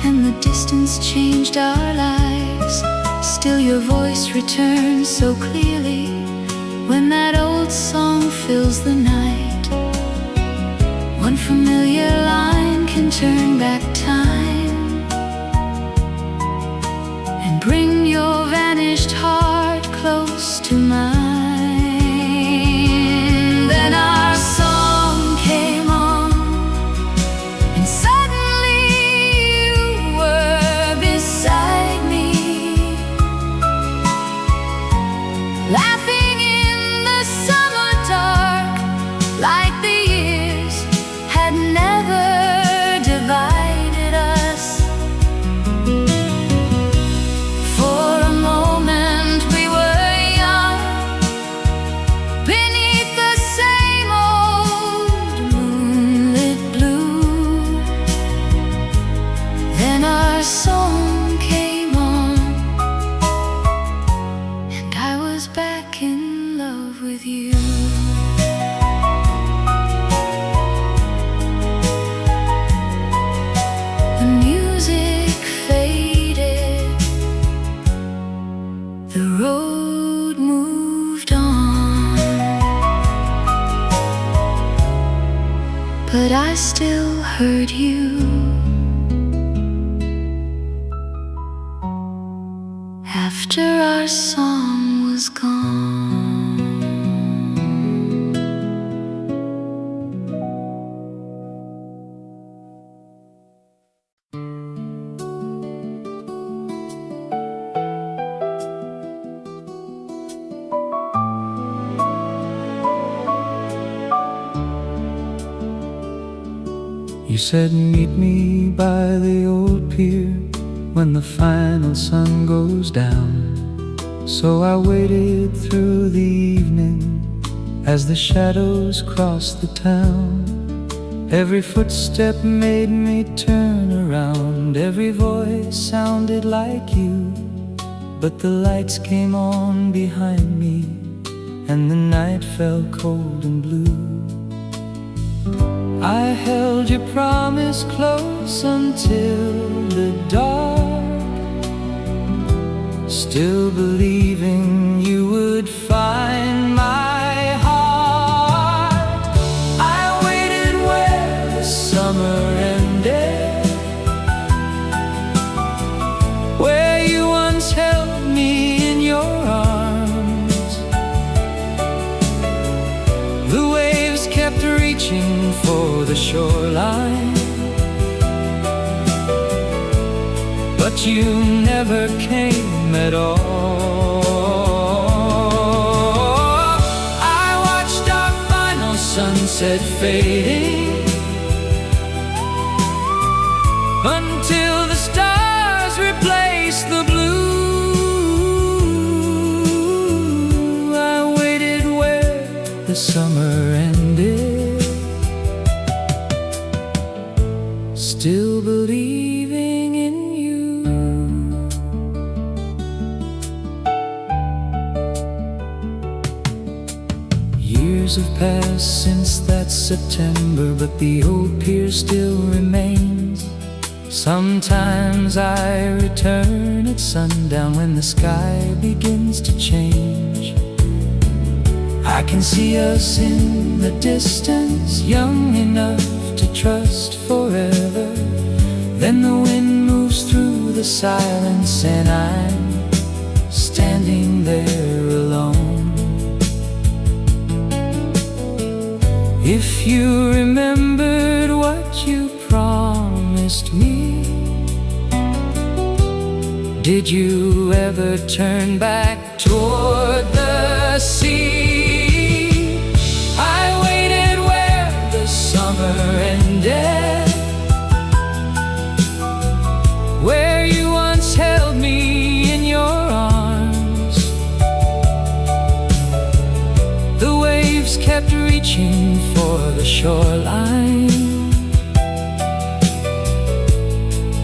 A: and the distance changed our lives. Still your voice returns so clearly when that old song fills the night. One familiar line can turn back time and bring your vanished heart close to mine. Then our song came on, and suddenly you were beside me, laughing in the summer dark, like the years had never divided us. For a moment we were young, beneath the same old moonlit blue. Then our song came on, and I was back in love with you. The music faded, the road moved on, but I still heard you after our song was gone.
B: You said meet me by the old pier when the final sun goes down. So I waited through the evening as the shadows crossed the town. Every footstep made me turn around, every voice sounded like you. But the lights came on behind me, and the night fell cold and blue. I held your promise close until the dark, still believing you would find my heart. I waited where the summer ended, where you once held me in your arms. The waves kept reaching for the shoreline, but you never came at all. I watched our final sunset fading until the stars replaced the blue. I waited where the summer ended, still believing in you. Years have passed since that September, but the old pier still remains. Sometimes I return at sundown when the sky begins to change. I can see us in the distance, young enough to trust forever. Then the wind moves through the silence, and I'm standing there alone. If you remembered what you promised me, did you ever turn back toward the sea? I waited where the summer ended, where you once held me in your arms. reaching for the shoreline,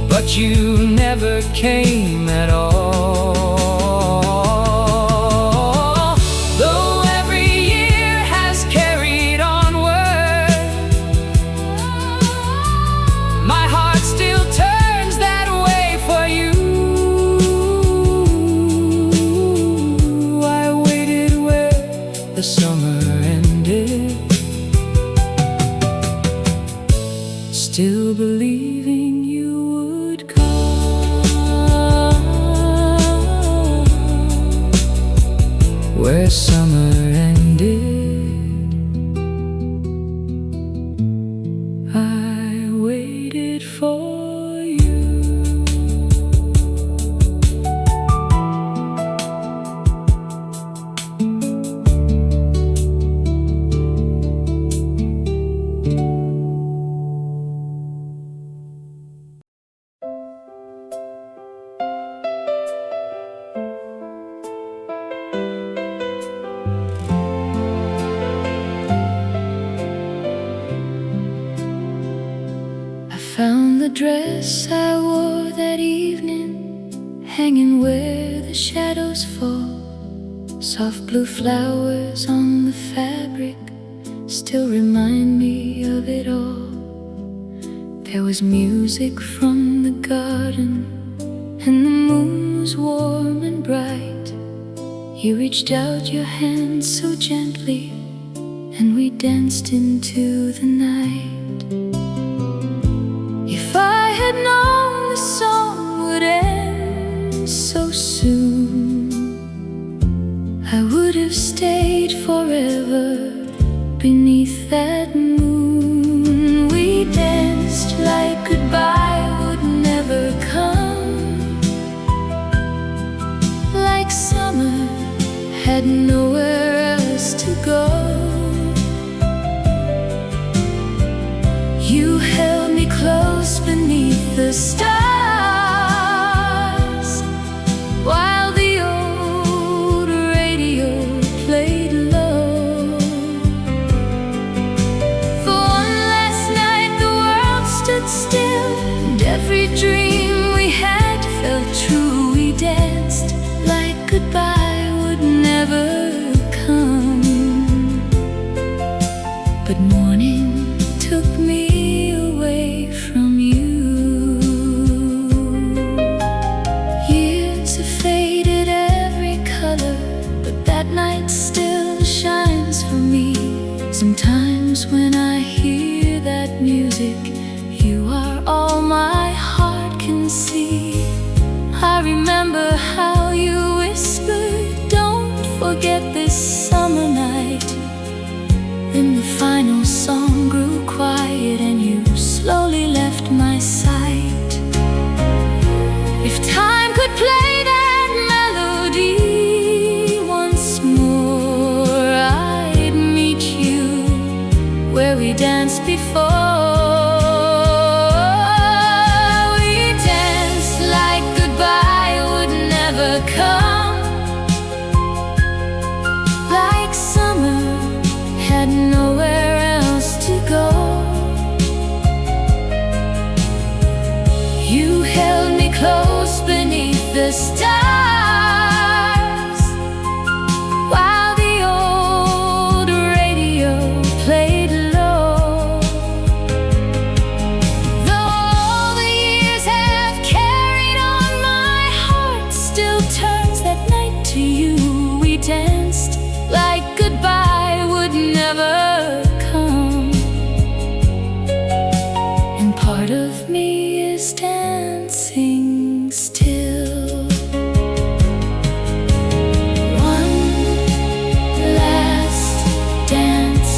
B: but you never came at all. Though every year has carried onward, my heart still turns that way for you. I waited where the summer ended, still believing you would come. Where summer ended, I waited for you.
A: Found the dress I wore that evening, hanging where the shadows fall. Soft blue flowers on the fabric still remind me of it all. There was music from the garden, and the moon was warm and bright. You reached out your hand so gently, and we danced into the night. If I had known the song would end so soon, I would have stayed forever beneath that moon. We danced like goodbye would never come, like summer had nowhere else to go. You held me close beneath the stars, while the old radio played low. For one last night the world stood still, and every dream we had felt true. We danced like goodbye would never come, but morning took me away from you. Years have faded every color, but that night still shines for me. Sometimes when I hear that music, you are all my heart can see. I remember how you whispered, "Don't forget this summer night." Then the final song grew quiet, and you slowly left my sight. If time could play that melody once more, I'd meet you where we danced before. We danced like goodbye would never come, like summer had nowhere else to go. You held me close beneath the stars, while the old radio played low. Though all the years have carried on, my heart still turns that night to you. We danced like goodbye would never come, and part of me is dancing still. One last dance,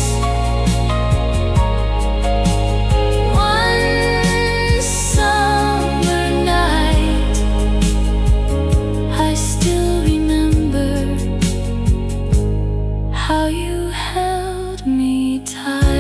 A: one summer night. I still remember how you held me tight.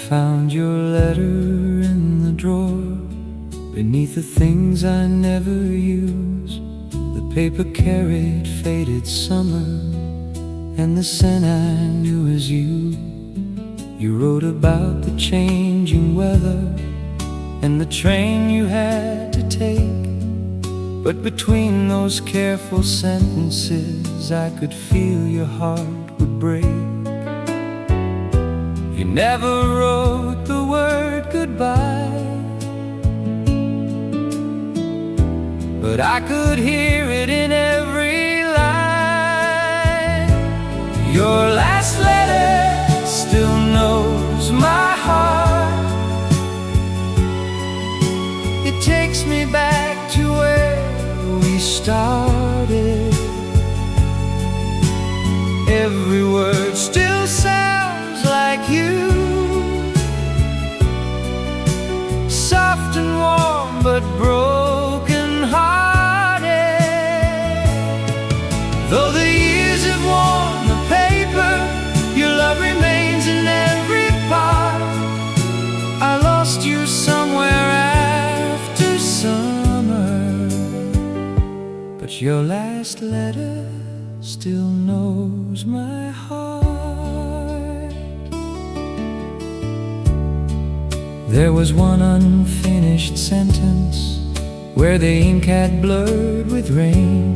B: found your letter in the drawer, beneath the things I never use. The paper carried faded summer, and the scent I knew was you. You wrote about the changing weather and the train you had to take, but between those careful sentences I could feel your heart would break. You never wrote the word goodbye, but I could hear it in every line. Your last letter still knows my heart. It takes me back to where we started. Every word still sounds like you, soft and warm but broken hearted. Though the years have worn the paper, your love remains in every part. I lost you somewhere after summer, but your last letter still knows my heart. There was one unfinished sentence where the ink had blurred with rain.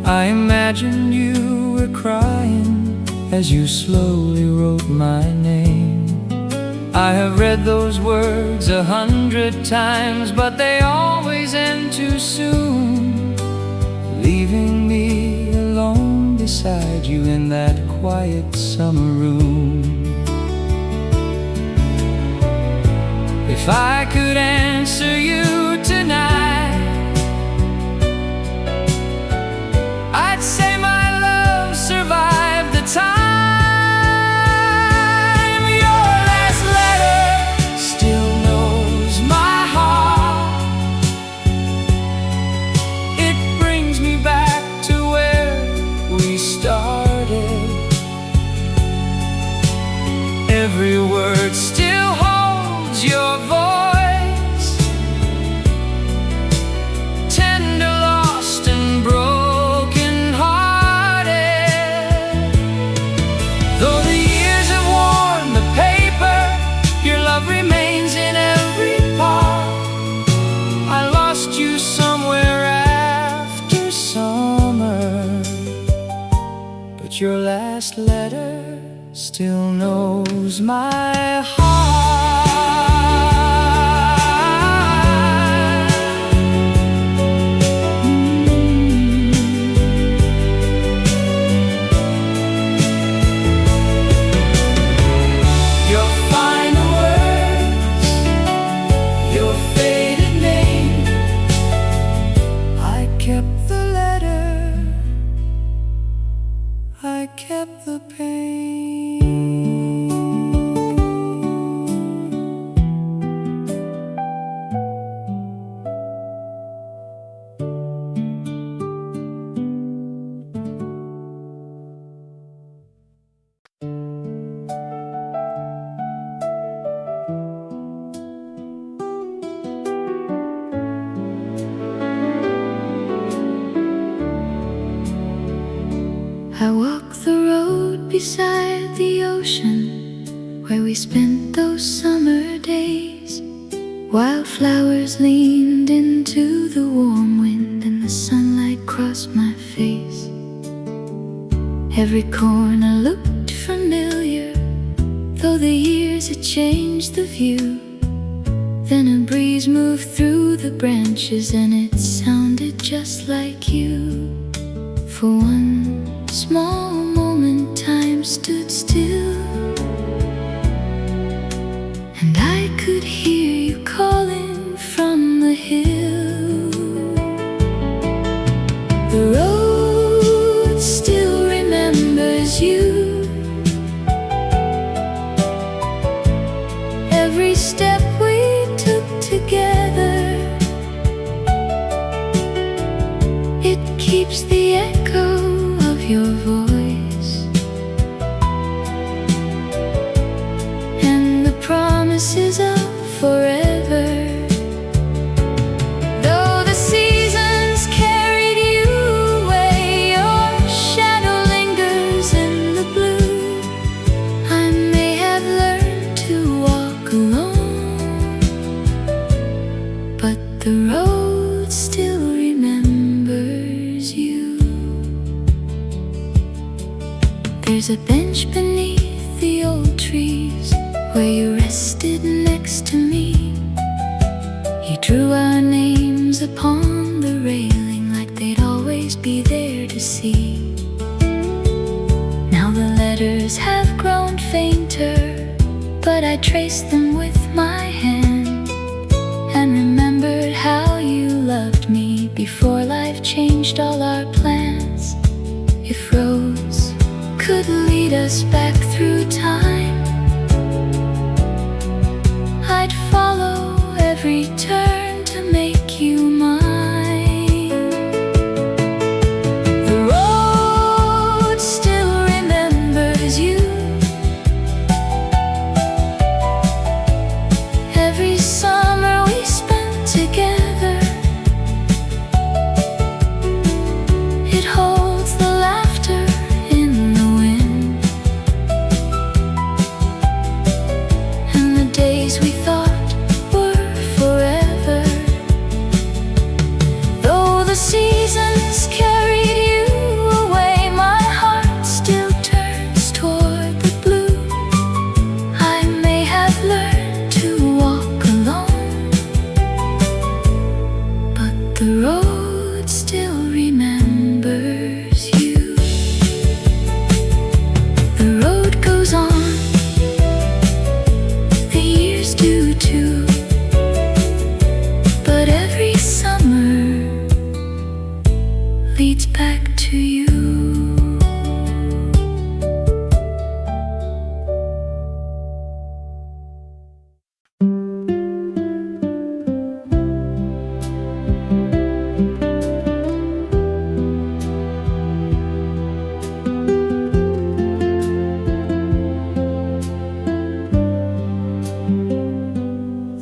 B: I imagined you were crying as you slowly wrote my name. I have read those words 100 times, but they always end too soon, leaving me alone beside you in that quiet summer room. If I could answer you tonight, I'd say my love survived the time. Your last letter still knows my heart. It brings me back to where we started. Every word still holds your voice. Your last letter still knows my heart. Your final words, your faded name. I kept the letter, I kept the pain.
A: I walk the road beside the ocean where we spent those summer days. Wildflowers leaned into the warm wind and the sunlight crossed my face. Every corner looked familiar, though the years had changed the view. Then a breeze moved through the branches and it sounded just like you. For one small moment time stood still, and I could hear you calling from the hill. The road still remembers you. Every step we took together, it keeps the echo of your voice. There's a bench beneath the old trees where you rested next to me. You drew our names upon the railing like they'd always be there to see. Now the letters have grown fainter, but I traced them with my hand and remembered how you loved me before life changed all our plans. If roads could lead us back through time, I'd follow every turn to make you mine. The road still remembers you. Every summer we spent together, it holds the laughter in the wind, and the days we thought were forever. Though the seasons carried you away, my heart still turns toward the blue. I may have learned to walk alone, but the road still remembers you. The road goes on, the years do too, but every summer leads back to you.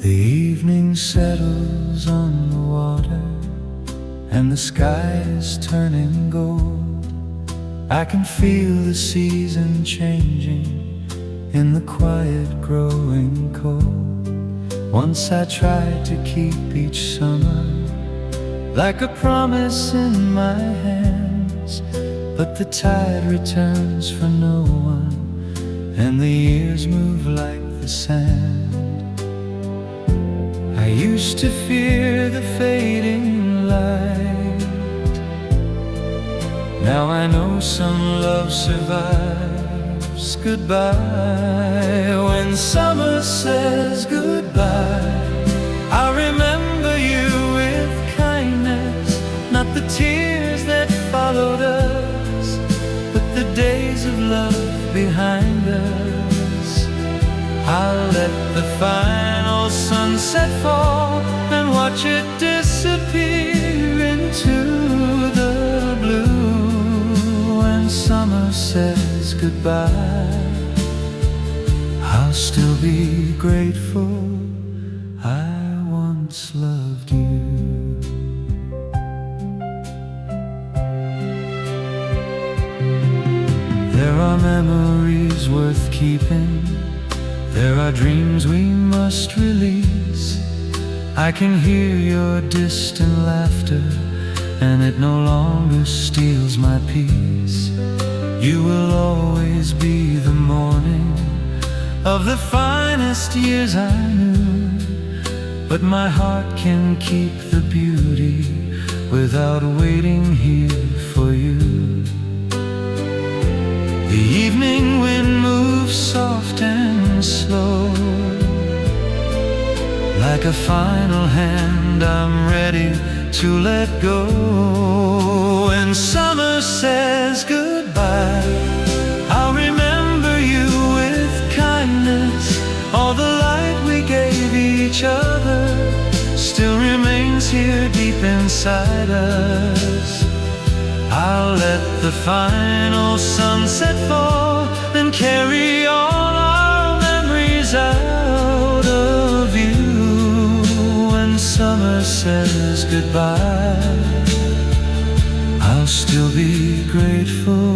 B: The evening settles on the water, and the sky is turning gold. I can feel the season changing in the quiet growing cold. Once I tried to keep each summer like a promise in my hands, but the tide returns for no one, and the years move like the sand. I used to fear the fading light. Now I know some love survives goodbye. When summer says goodbye, I remember you with kindness, not the tears that followed us, but the days of love behind us. I'll let the final sunset fall and watch it disappear into the blue. When summer says goodbye, I'll still be grateful I once loved you. There are memories worth keeping, there are dreams we must release. I can hear your distant laughter, and it no longer steals my peace. You will always be the morning of the finest years I knew, but my heart can keep the beauty without waiting here for you. The evening wind moves soft and slow, like a final hand I'm ready to let go. When summer says goodbye, I'll remember you with kindness. All the light we gave each other still remains here deep inside us. I'll let the final sunset fall and carry all our memories out of view. When summer says goodbye, I'll still be grateful